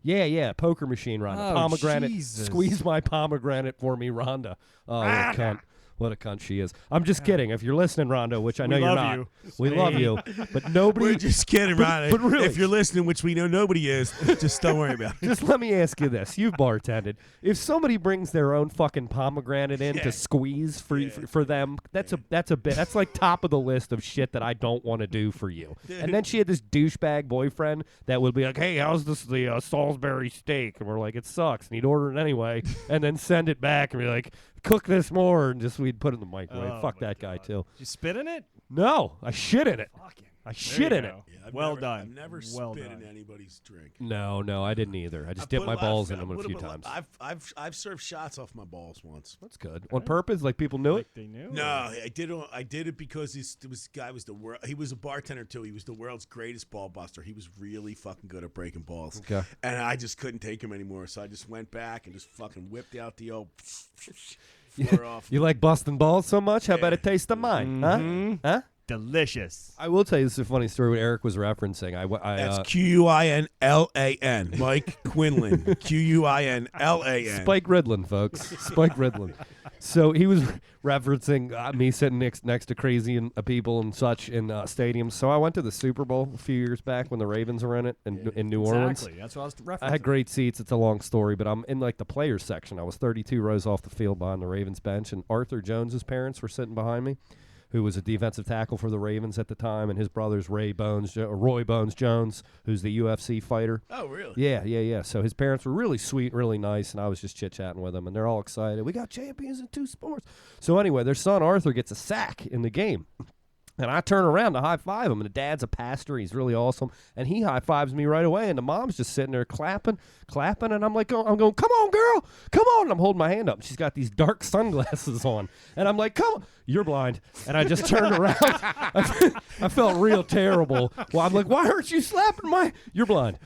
Yeah, poker machine, Rhonda. Oh, Pomegranate. Jesus. Squeeze my pomegranate for me, Rhonda. Oh, what a cunt. What a cunt she is. I'm just kidding. If you're listening, Rhonda, which I know you're love not. you. We love you. But nobody. We're just kidding, Ronnie. but really- if you're listening, which we know nobody is, just don't worry about it. Just let me ask you this. You've bartended. If somebody brings their own fucking pomegranate in to squeeze for them, that's a bit. That's like top of the list of shit that I don't want to do for you. And then she had this douchebag boyfriend that would be like, "Hey, how's the Salisbury steak?" And we're like, "It sucks." And he'd order it anyway, and then send it back and be like, "Cook this more," and just we'd put it in the microwave. Oh, Fuck my that guy God. too. Did you spit in it? No, I shit in it. Fucking. I There shit you in it. go. Yeah, Well never, done. I've never Well spit done. in anybody's drink. No, I didn't either. I just I've dipped put my a lot balls of- in them a I've few put times. I've served shots off my balls once. That's good. On purpose, like people knew it. Like they knew? No, I did it because this guy was the world. He was a bartender too. He was the world's greatest ball buster. He was really fucking good at breaking balls. Okay. And I just couldn't take him anymore, so I just went back and just fucking whipped out the old floor off. You like busting balls so much? How about a taste of mine? Huh? Delicious. I will tell you, this is a funny story. What Eric was referencing. That's Quinlan, Mike Quindlin. Quinlan. Spike Ridlin, folks. Spike Ridlin. So he was referencing me sitting next to crazy people and such in stadiums. So I went to the Super Bowl a few years back when the Ravens were in it in New Orleans. Exactly. That's what I was referencing. I had great seats. It's a long story, but I'm in like the players section. I was 32 rows off the field behind the Ravens bench, and Arthur Jones's parents were sitting behind me, who was a defensive tackle for the Ravens at the time, and his brother's Roy Bones Jones, who's the UFC fighter. Oh, really? Yeah. So his parents were really sweet, really nice, and I was just chit-chatting with them, and they're all excited. We got champions in 2 sports. So anyway, their son Arthur gets a sack in the game. And I turn around to high-five him, and the dad's a pastor. He's really awesome. And he high-fives me right away, and the mom's just sitting there clapping, and I'm like, I'm going, "Come on, girl, come on." And I'm holding my hand up. She's got these dark sunglasses on. And I'm like, "Come on." You're blind. And I just turned around. I felt real terrible. Well, I'm like, "Why aren't you slapping my—" You're blind.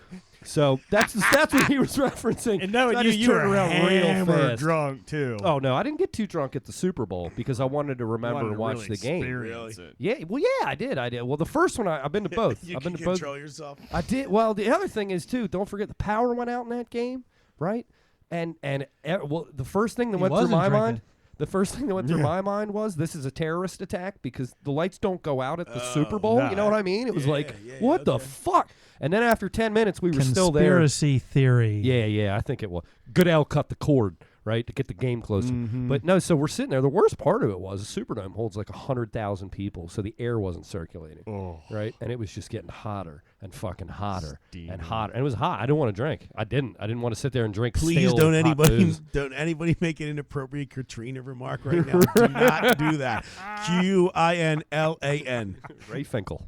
So that's what he was referencing. And knowing So I you, just you turned were around real hammered fast. drunk too. Oh, no, I didn't get too drunk at the Super Bowl because I wanted to remember Wanted and to watch really the game. experience it. Yeah, well, yeah, I did. Well, the first one, I've been to both. You I've been can to both. control yourself. I did. Well, the other thing is too. Don't forget the power went out in that game, right? And well, the first thing that went through wasn't my drinking. mind. The first thing that went through my mind was this is a terrorist attack because the lights don't go out at the Super Bowl. no. You know what I mean? It was like, yeah, what the okay. fuck? And then after 10 minutes, we were still there. Conspiracy theory. Yeah, I think it was. Goodell cut the cord, right, to get the game closer. But no, so we're sitting there. The worst part of it was the Superdome holds like 100,000 people, so the air wasn't circulating, right? And it was just getting hotter and fucking hotter and hotter. And it was hot. I didn't want to drink. I didn't want to sit there and drink Please stale don't hot booze. anybody make an inappropriate Katrina remark right now. Do not do that. Quinlan. Ray Finkel.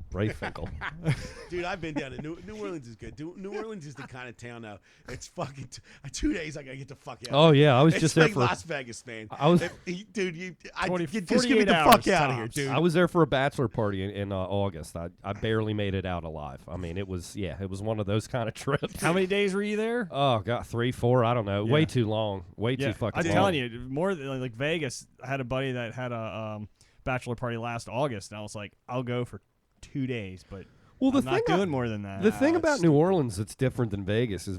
Dude, I've been down to New Orleans is good. New Orleans is the kind of town now. It's fucking 2 days. I gotta get the fuck out. Oh yeah, I was It's just like there for. Las Vegas, man. I was. Dude, just give 48 me the hours fuck out of here, tops. dude. I was there for a bachelor party in August. I barely made it out alive. I mean, it was one of those kind of trips. How many days were you there? Oh god, 3, 4. I don't know. Way Yeah. too long. Way too fucking I'm long. telling you, more than like Vegas. I had a buddy that had a bachelor party last August, and I was like, I'll go for 2 days, but Well, the I'm thing not doing more than that. The thing it's about New Orleans that's different than Vegas is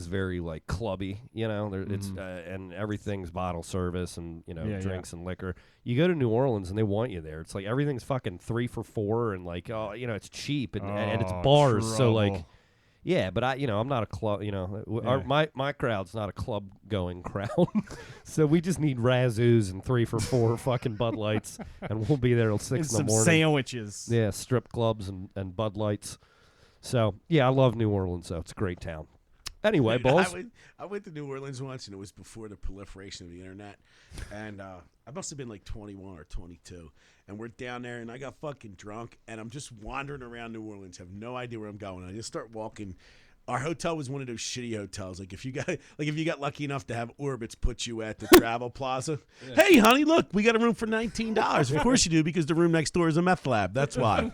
very like clubby, you know. It's and everything's bottle service and drinks and liquor. You go to New Orleans and they want you there. It's like everything's fucking 3 for $4 and like it's cheap and it's bars. So like, trouble. yeah, but I'm not a club. My crowd's not a club going crowd. So we just need Razzoos and 3 for $4 fucking Bud Lights, and we'll be there till 6 And in the some morning. sandwiches. Yeah, strip clubs and Bud Lights. So, yeah, I love New Orleans, though. It's a great town. Anyway, Dude, balls. I went to New Orleans once, and it was before the proliferation of the internet. And I must have been like 21 or 22. And we're down there, and I got fucking drunk, and I'm just wandering around New Orleans, have no idea where I'm going. I just start walking. Our hotel was one of those shitty hotels. Like if you got lucky enough to have Orbitz put you at the Travel Plaza. Hey, honey, look, we got a room for $19. Of course you do, because the room next door is a meth lab. That's why.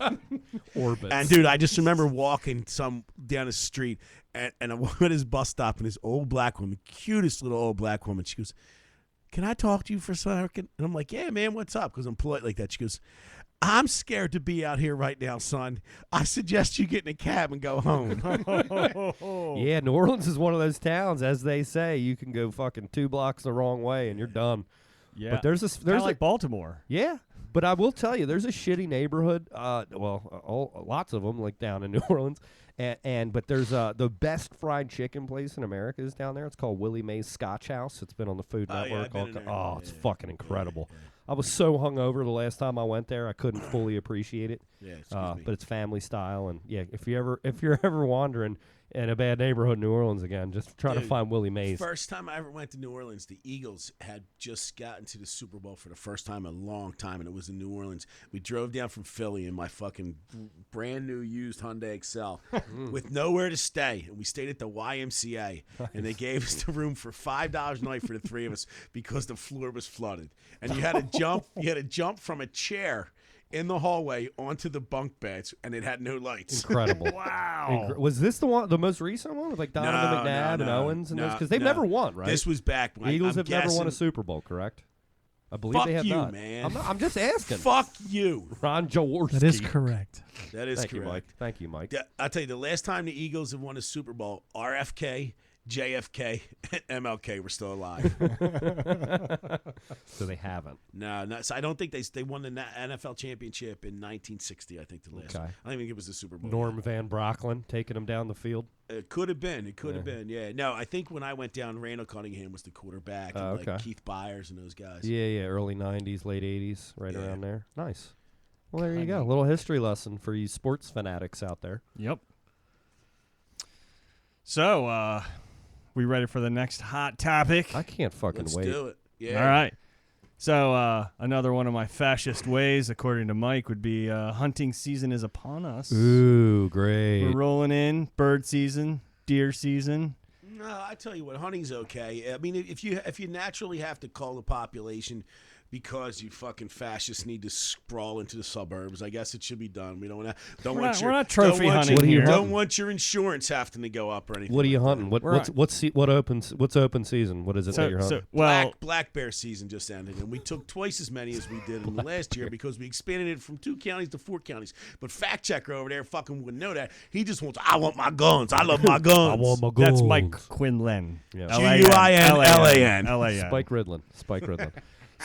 Orbitz. And dude, I just remember walking down the street, and I'm at his bus stop, and this old black woman, cutest little old black woman, she goes, "Can I talk to you for a second?" And I'm like, "Yeah, man, what's up?" Because I'm polite like that. She goes, I'm scared to be out here right now, son. I suggest you get in a cab and go home. Yeah, New Orleans is one of those towns, as they say, you can go fucking 2 blocks the wrong way and you're done. Yeah. But there's like Baltimore. Yeah, but I will tell you, there's a shitty neighborhood. Lots of them, like down in New Orleans, but there's the best fried chicken place in America is down there. It's called Willie Mae's Scotch House. It's been on the Food Network. It's fucking incredible. I was so hungover the last time I went there, I couldn't fully appreciate it. Yeah, excuse me. But it's family style, and yeah, if you're ever wandering in a bad neighborhood in New Orleans again, just trying to find Willie Mae's. First time I ever went to New Orleans, the Eagles had just gotten to the Super Bowl for the first time in a long time, and it was in New Orleans. We drove down from Philly in my fucking brand new used Hyundai Excel with nowhere to stay, and we stayed at the YMCA, and they gave us the room for $5 a night for the 3 of us because the floor was flooded, and you had to jump. You had to jump from a chair in the hallway onto the bunk beds, and it had no lights. Incredible. Wow. Was this the most recent one with like Donovan McNabb and Owens and those? Because they've never won, right? This was back when the Eagles I'm have never won a guessing- Super Bowl, correct? I believe Fuck they have you, not. man. I'm just asking. Fuck you. Ron Jaworski. That is correct. That is Thank you, Mike. correct. Thank you, Mike. I'll tell you, the last time the Eagles have won a Super Bowl, RFK, JFK, and MLK were still alive. So they haven't. No, so I don't think they won the NFL championship in 1960. I think the last. Okay. One. I don't think it was the Super Bowl. Norm Van Brocklin taking them down the field. It could have been. It could have been. Yeah. No, I think when I went down, Randall Cunningham was the quarterback, and like okay. Keith Byers and those guys. Yeah, early 90s, late 80s, right Yeah. around there. Nice. Well, there you go. A little history lesson for you sports fanatics out there. Yep. So, we ready for the next hot topic? I can't fucking Let's wait. do it. Yeah. All right. So, another one of my fascist ways, according to Mike, would be hunting season is upon us. Ooh, great. We're rolling in bird season, deer season. No, I tell you what, hunting's okay. I mean, if you naturally have to cull the population because you fucking fascists need to sprawl into the suburbs, I guess it should be done. We don't want We're not trophy hunting What are you here. hunting? Don't want your insurance having to go up or anything. What are you like hunting? that. What's open season? What is it that you're hunting? Black bear season just ended, and we took twice as many as we did in the last year because we expanded it from 2 counties to 4 counties. But fact checker over there fucking wouldn't know that. He just wants, I want my guns. I love my guns. I want my That's guns. Mike Quindlin. Yeah. Quinlan. Spike Ridlin.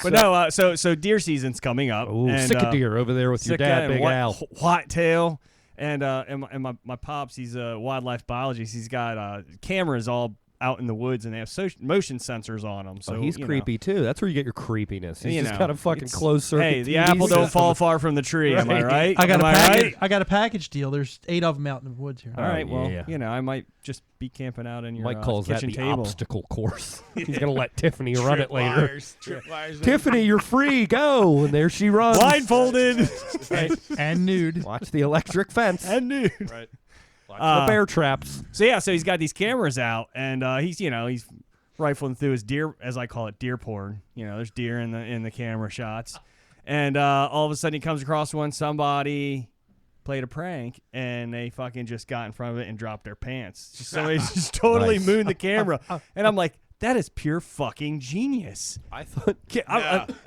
But no, so deer season's coming up. Ooh, and, sick of deer over there with your Sika dad, and Big Al. Whitetail. And my pops, he's a wildlife biologist. He's got cameras all out in the woods, and they have motion sensors on them. So he's you know. creepy too. That's where you get your creepiness. He's You just know, got a fucking it's- closed circuit. Hey, the TV apple don't system. fall far from the tree. Am I right? I got Am a I package. right? I got a package deal. There's 8 of them out in the woods here. All right. Well, yeah. I might just be camping out in your Mike calls that kitchen the table. obstacle course. He's gonna let Tiffany run it later. Tripwires. Tiffany, you're free. Go, and there she runs. Blindfolded And nude. Watch the electric fence. and nude. Right. Watch the bear traps. So he's got these cameras out, and he's rifling through his deer, as I call it, deer porn. There's deer in the camera shots, and all of a sudden he comes across one. Somebody played a prank, and they fucking just got in front of it and dropped their pants. Somebody just totally Nice. mooned the camera, and I'm like, that is pure fucking genius. I thought.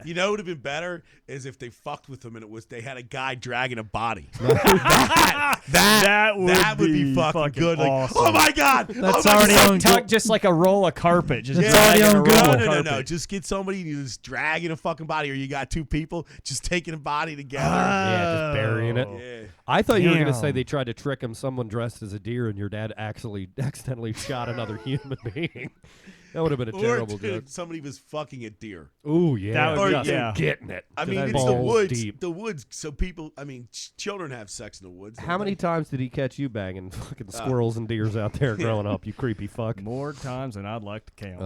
You know what would have been better is if they fucked with them and they had a guy dragging a body. That would be fucking good. Awesome. Like, oh my god, That's oh my already God. on Tuck just like a roll of carpet. Just It's dragging already a on roll good. of No. carpet. Just get somebody who's dragging a fucking body, or you got 2 people just taking a body together. Yeah, just burying it. Yeah. I thought you were going to say Damn. they tried to trick him. Someone dressed as a deer, and your dad accidentally shot another human being. That would have been a terrible joke. Somebody was fucking a deer. Ooh, yeah. That would be- just yeah. getting it. I To mean, that it's the balls woods. deep. The woods. So people, children have sex in the woods. How many times did he catch you banging fucking squirrels and deers out there growing up, you creepy fuck? More times than I'd like to count.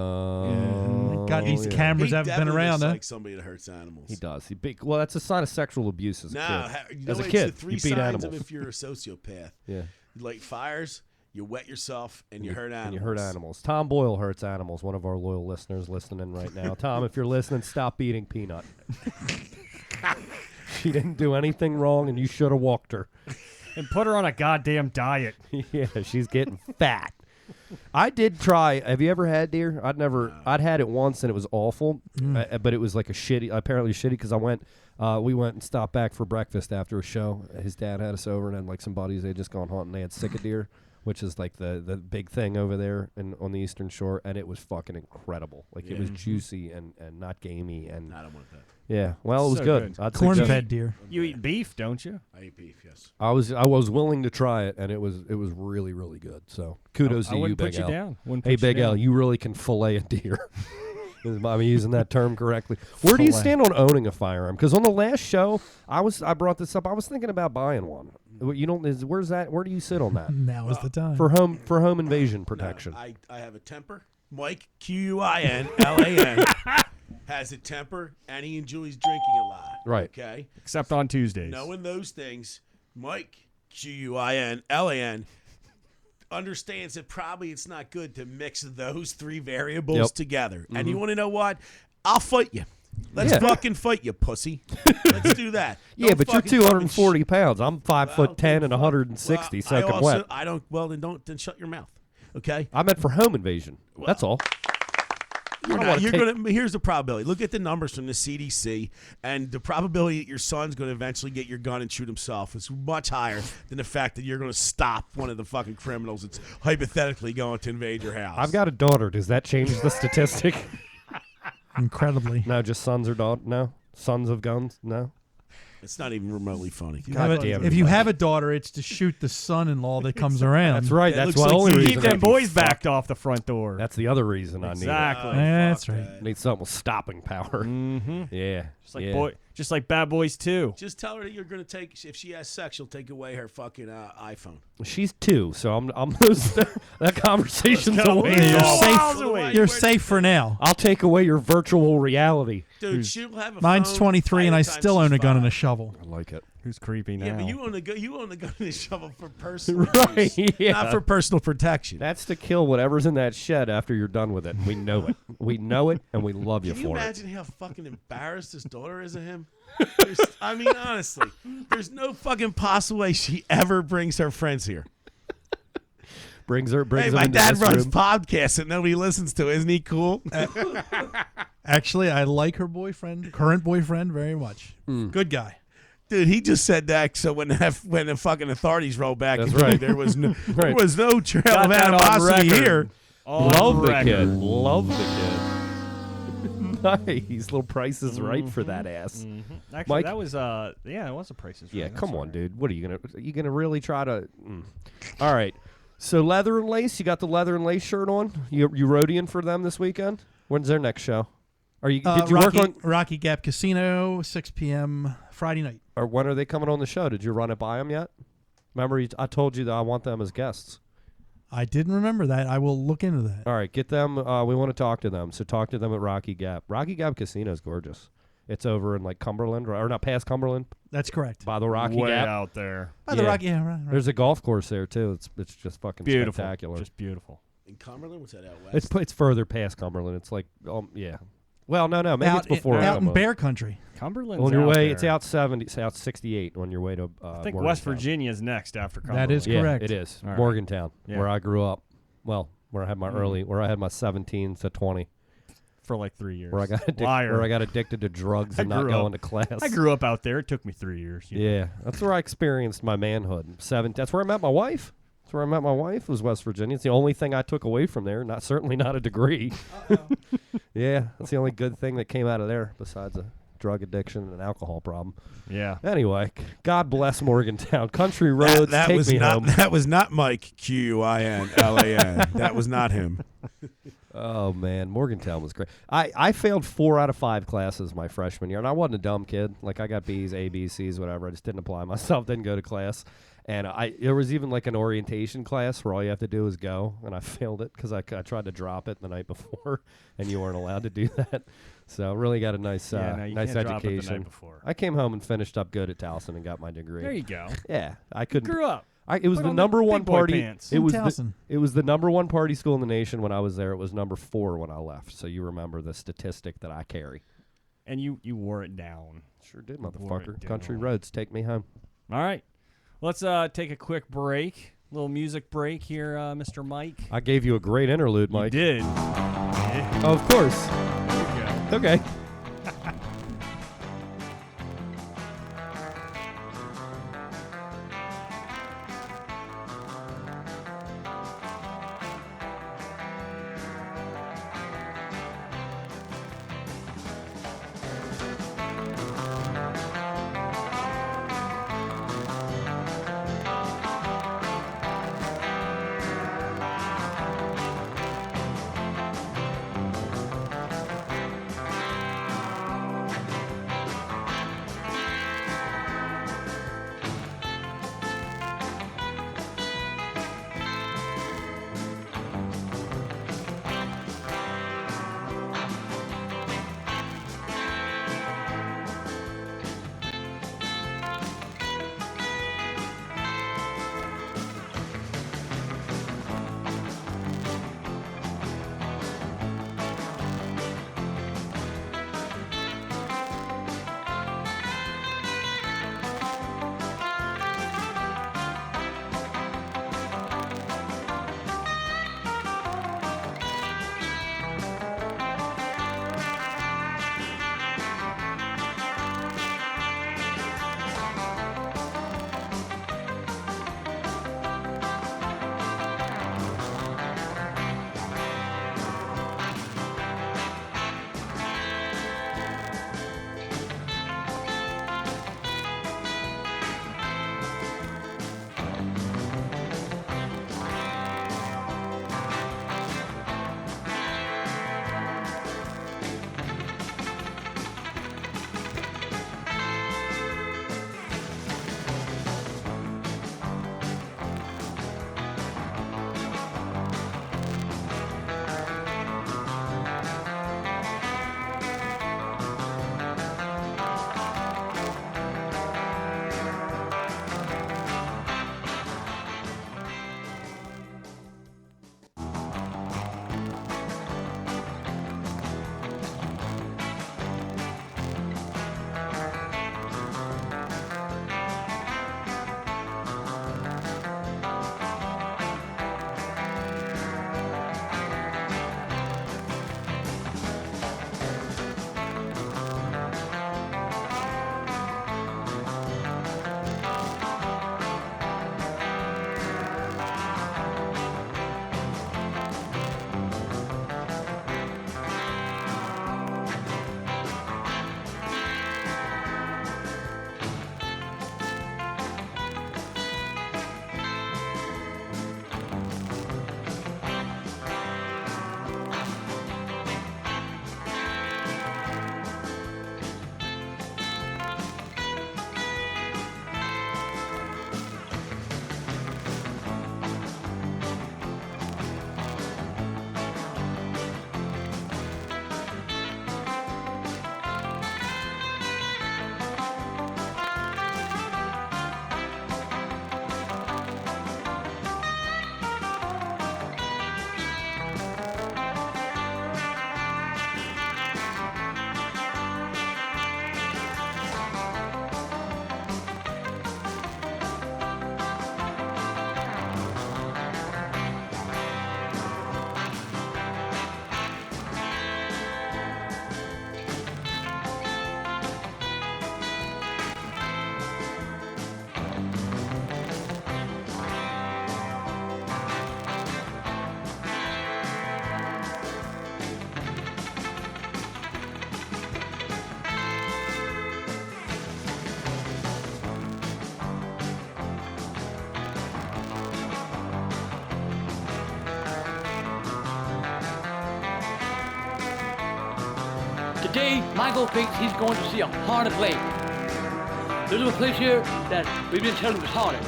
God, these cameras He haven't been definitely around, looks huh? like somebody that hurts animals. He does. Well, that's a sign of sexual abuse as a kid. You know As a it's kid, the 3 you beat signs animals. of if you're a sociopath. Yeah. You light fires, you wet yourself, and you hurt animals. And you hurt animals. Tom Boyle hurts animals, one of our loyal listeners listening right now. Tom, if you're listening, stop eating Peanut. She didn't do anything wrong, and you should have walked her. And put her on a goddamn diet. Yeah, she's getting fat. I did try. Have you ever had deer? I'd had it once and it was awful, but it was like apparently shitty because we went and stopped back for breakfast after a show. His dad had us over and had like some buddies. They'd just gone hunting. They had sick of deer, which is like the big thing over there on the Eastern Shore, and it was fucking incredible. Like it was juicy and not gamey. And I don't want that. yeah, well, it was So good. good. Corn-fed deer. You eat beef, don't you? I eat beef, yes. I was willing to try it, and it was really really good. So kudos I to you, wouldn't Big put L. you down. Wouldn't Hey, put you Big L, down. you really can fillet a deer. Am I using that term correctly? Where do you Fillet. stand on owning a firearm? Because on the last show, I brought this up. I was thinking about buying one. You don't. Where's that? Where do you sit on that? Now is the time. for home invasion protection. I have a temper. Mike, Quinlan, has a temper, and he enjoys drinking a lot. Right. Okay? Except on Tuesdays. Knowing those things, Mike, Quinlan, understands that probably it's not good to mix those three variables Yep. together. And you want to know what? I'll fight you. Let's Yeah. fucking fight you, pussy. Let's do that. Yeah, Don't but you're fucking tell me 240 pounds. I'm 5'10" and well, 160, well, soaking wet. I don't. Well, then shut your mouth. Okay. I meant for home invasion. That's all. Here's the probability. Look at the numbers from the CDC, and the probability that your son's going to eventually get your gun and shoot himself is much higher than the fact that you're going to stop one of the fucking criminals that's hypothetically going to invade your house. I've got a daughter. Does that change the statistic? Incredibly. No, just sons or daughters. No, sons of guns. No. It's not even remotely funny. God damn it. If you have a daughter, it's to shoot the son-in-law that comes around. That's right. That That's looks the like only you reason. Keep I them need- boys backed off the front door. That's the other reason I need it. exactly. That's Fuck right. that. I need something with stopping power. Mm-hmm. Yeah. Just like Bad Boys 2. Just tell her that you're going to take. If she has sex, you'll take away her fucking iPhone. She's 2, so I'm that conversation's Let's go. away. You're Oh, safe. miles away. You're safe for now. I'll take away your virtual reality. Dude, she'll have a Mine's phone 23, and by I the time still she's own a gun and a 5. shovel. I like it. Who's creepy now? Yeah, but you own the gun and a shovel for personal Right, use, yeah. not for personal protection. That's to kill whatever's in that shed after you're done with it. We know it. We know it, and we love you Can you for it. imagine how fucking embarrassed his daughter is of him? I mean, honestly, there's no fucking possible way she ever brings her friends here. Brings Hey, them my into dad this runs room. podcasts that nobody listens to. Isn't he cool? Actually, I like her current boyfriend, very much. Hmm. Good guy. Dude, he just said that so when the fucking authorities roll back, That's and right. there was no, Right. there was no trail Got of that on animosity record. here. On Love the record. kid. Love the kid. Nice. Little Price is Right for that ass. Actually, Mike? that was it was a Price is Right. Yeah, That's come all on, right. dude. What are you gonna really try to? All right. So leather and lace. You got the leather and lace shirt on. You roadieing for them this weekend? When's their next show? Are you? Did you Rocky, work on? Rocky Gap Casino, 6 p.m. Friday night. Or when are they coming on the show? Did you run it by them yet? Remember, I told you that I want them as guests. I didn't remember that. I will look into that. All right, get them. We want to talk to them. So talk to them at Rocky Gap. Rocky Gap Casino is gorgeous. It's over in like Cumberland, or not past Cumberland, That's correct. by the Rocky Way Gap. out there. By the Yeah. Rocky, yeah, right. There's a golf course there too. It's just fucking Beautiful. spectacular. Just beautiful. In Cumberland, what's that out west? It's further past Cumberland. It's like yeah. Well, no, maybe it's before out in Alamo. Bear Country. Cumberland's On your out way, there. it's out 70, it's out 68 on your way to. I think Morgantown. West Virginia's next after Cumberland. That is Yeah, correct. it is All right. Morgantown, Yeah. where I grew up. Well, where I had my where I had my 17 to 20, for like 3 years. where I got Liar. where I got addicted to drugs and not grew going up- to class. I grew up out there. It took me 3 years. you know. Yeah, that's where I experienced my manhood. That's where I met my wife. That's where I met my wife. Was West Virginia. It's the only thing I took away from there. Certainly not a degree. Yeah, that's the only good thing that came out of there, besides a drug addiction and an alcohol problem. Yeah. Anyway, God bless Morgantown. Country roads, that take was me not home. that was not Mike Quinlan. That was not him. Oh man, Morgantown was great. I failed 4 out of 5 classes my freshman year, and I wasn't a dumb kid. Like I got B's, A, B, C's, whatever. I just didn't apply myself. Didn't go to class, and there was even like an orientation class where all you have to do is go, and I failed it because I tried to drop it the night before, and you weren't allowed to do that. So really got a nice Yeah, no, you nice can't drop it the night education. before. I came home and finished up good at Towson and got my degree. There you go. Yeah, I couldn't. Grew up. It was Put the on the number one big boy party. pants. It In was Towson. it was the number one party school in the nation when I was there. It was number 4 when I left. So you remember the statistic that I carry. And you wore it down. Sure did, Wore motherfucker. it Country down. roads, take me home. All right. Let's take a quick break. Little music break here, Mr. Mike. I gave you a great interlude, Mike. You did. Of course. There you go. Okay. Today, Michael thinks he's going to see a haunted lake. There's a place here that we've been telling him is haunted.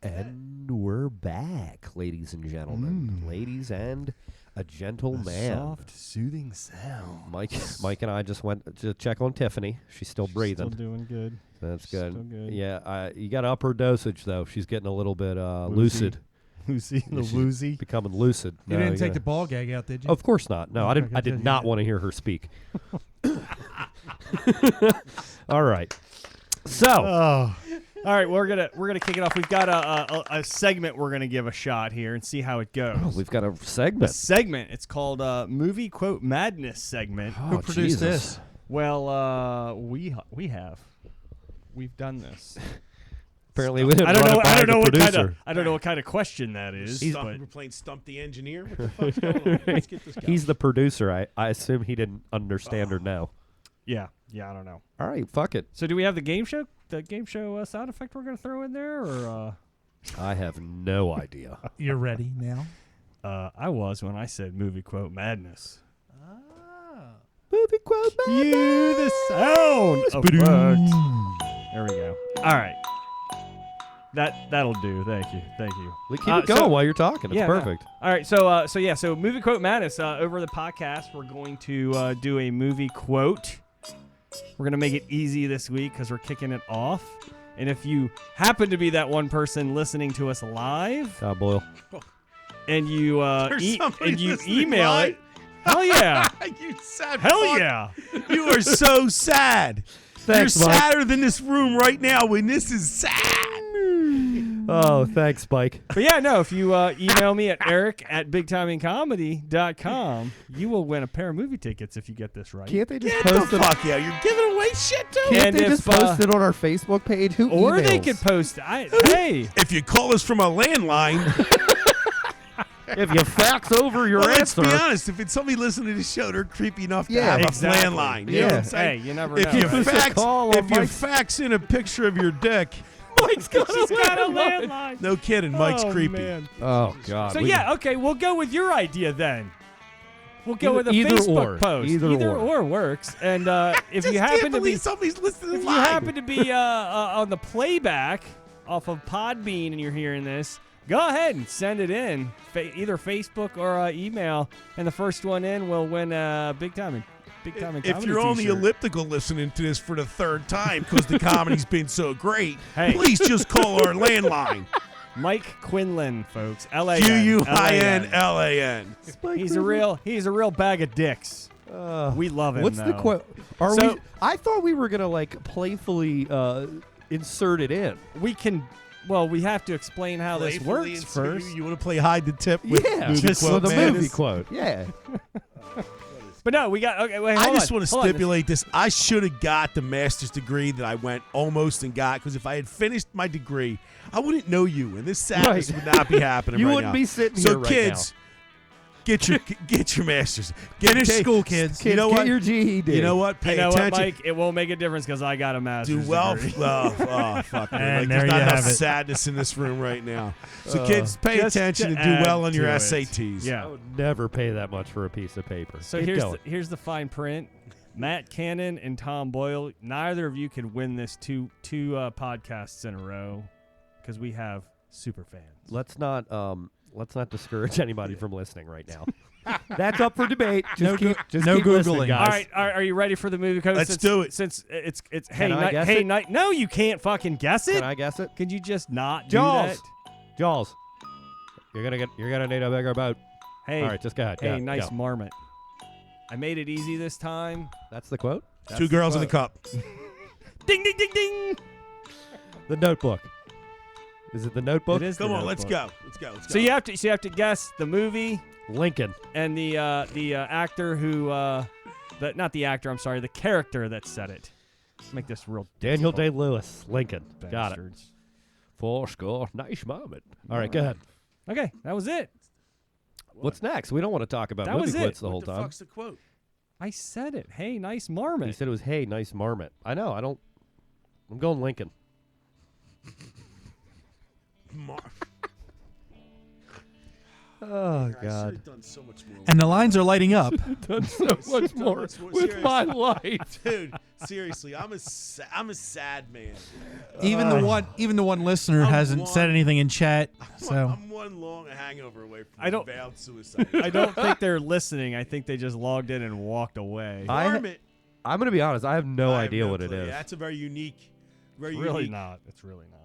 And we're back, ladies and gentlemen. Ladies and a gentleman. Soft, soothing sound. Mike and I just went to check on Tiffany. She's still breathing. Still doing good. That's good. Still good. Yeah, you got to up her dosage, though. She's getting a little bit lucid. Woozy, the She's woozy. becoming lucid. You didn't take the ball gag out, did you? Of course not. No, I didn't. I did not want to hear her speak. All right. So, all right, we're gonna kick it off. We've got a segment we're gonna give a shot here and see how it goes. we've got a A segment. segment. It's called Movie Quote Madness segment. Who produced this? Well, we have. We've done this. Apparently, we didn't I don't run know. it by I don't the know what kind producer. of. I don't know what kind of question that is. We're playing Stump the Engineer. What the fuck's going on? Let's get this guy. He's the producer. I assume he didn't understand or know. Yeah. I don't know. All right, fuck it. So, do we have the game show? The game show sound effect we're gonna throw in there, or? I have no idea. You're ready now? I was when I said movie quote madness. Movie quote. Cue the sound effect. There we go. All right. That'll do. Thank you. We keep it going while you're talking. It's yeah, perfect. All right. So movie quote madness. Over the podcast, we're going to do a movie quote. We're gonna make it easy this week because we're kicking it off. And if you happen to be that one person listening to us live, God, Boyle. and you somebody listening email live? it, hell yeah, You sad hell fuck. yeah. You are so sad. Thanks, You're Mike. sadder than this room right now when this is sad. Oh, thanks, Mike. But yeah, no, if you email me at eric@bigtimingcomedy.com, you will win a pair of movie tickets if you get this right. Can't they just Get the post it? fuck out. You're giving away shit, too. Can't And they if, just post it on our Facebook page? Who Or they emails? could post, hey, If you call us from a landline, If you fax over your well, let's answer. be honest. If it's somebody listening to the show, they're creepy enough to Yeah, have exactly. a landline. You know what I'm Yeah. saying? hey, you never If know. you right? us a fax, call on if you Mike's- fax in a picture of your dick, Mike's got She's got a landline. no kidding, Mike's Oh, creepy. man. Oh, God. So yeah, okay, we'll go with your idea then. We'll go with a Either Facebook or. post. Either or. works. And if Just you happen can't to be believe somebody's listening if you live. happen to be on the playback off of Podbean and you're hearing this, go ahead and send it in, either Facebook or email, and the first one in will win big time comedy If you're on the t-shirt. elliptical listening to this for the third time because the comedy's been so great, Hey. please just call our landline. Mike Quindlin, folks, L-A-N. Quinlan. He's a real bag of dicks. We love him. What's the though. quote? So- I thought we were gonna like playfully insert it in. We can. Well, we have to explain how this Playfully works insert- first. You want to play hide the tip with Yeah, movie just quote with a madness? movie quote. Yeah. But no, we got. Okay, wait. I hold just on, want to hold on. stipulate this. I should have got the master's degree that I went almost and got, because if I had finished my degree, I wouldn't know you, and this sadness Right. would not be happening You right wouldn't now. be sitting so here right kids, get your masters. Finish Okay, school, kids. You know Get what? your GED. You know what? Pay You know what, attention. Mike? It won't make a difference because I got a master's Do well. degree. Oh, fuck. man. And Like, there there's not you enough have it. sadness in this room right now. So, kids, pay Just attention to and do add well on your to it. SATs. I Yeah. would never pay that much for a piece of paper. So Keep going. here's the fine print. Matt Cannon and Tom Boyle. Neither of you can win this two podcasts in a row because we have super fans. Let's not discourage anybody from listening right now. That's up for debate. Just keep listening, Googling. guys. All right, are you ready for the movie code? Let's Since- do it. Since it's Can I guess hey it? night. No, you can't fucking guess it. Can I guess it? Could you just not do Jaws. that? Jaws. You're gonna need a bigger boat. Hey, All right, just go ahead. hey, Go, nice go. marmot. I made it easy this time. That's the quote. That's Two the girls in a quote. cup. Ding ding ding ding. The Notebook. Is it the Notebook? It is. Come the on, let's Notebook. go. Let's go. Let's go. So you have to guess the movie Lincoln. and the actor who not the actor. I'm sorry, the character that said it. Make this real Daniel difficult, Day-Lewis. Lincoln. Got it. bastards. 4 score. Nice moment. All right, go ahead. Okay, that was it. What's next? We don't want to talk about That movie was it. quotes the What whole the time. fuck's the quote? I said it. Hey, nice He marmot. said it was, hey, nice marmot. I know. I'm going Lincoln. Oh I should God. have done so much more. And the lines are lighting up. Done so much more with my life. Dude, seriously, I'm a sad man. Even the one listener I'm hasn't one- said anything in chat. So I'm one long hangover away from I don't- vowed suicide. I don't think they're listening. I think they just logged in and walked away. Varmint. I'm gonna be honest. I have no I have idea no what it clue. is. Yeah, that's a very unique. Very It's really unique. not. It's really not.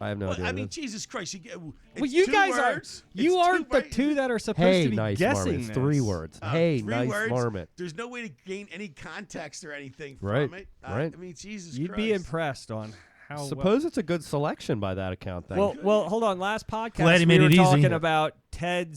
I have no Well, idea. I what it mean, is. Jesus Christ! Well, It's you two guys words. you It's aren't the words. two that are supposed Hey, to be nice guessing marmot. It's this. 3 words. Hey, 3 nice words. marmot. There's no way to gain any context or anything Right, from it. right. I mean, Jesus You'd Christ. be impressed on how Suppose it's a good selection by that account. Then. well, hold on. Last podcast, Glad he we made were it easy. talking about Ted,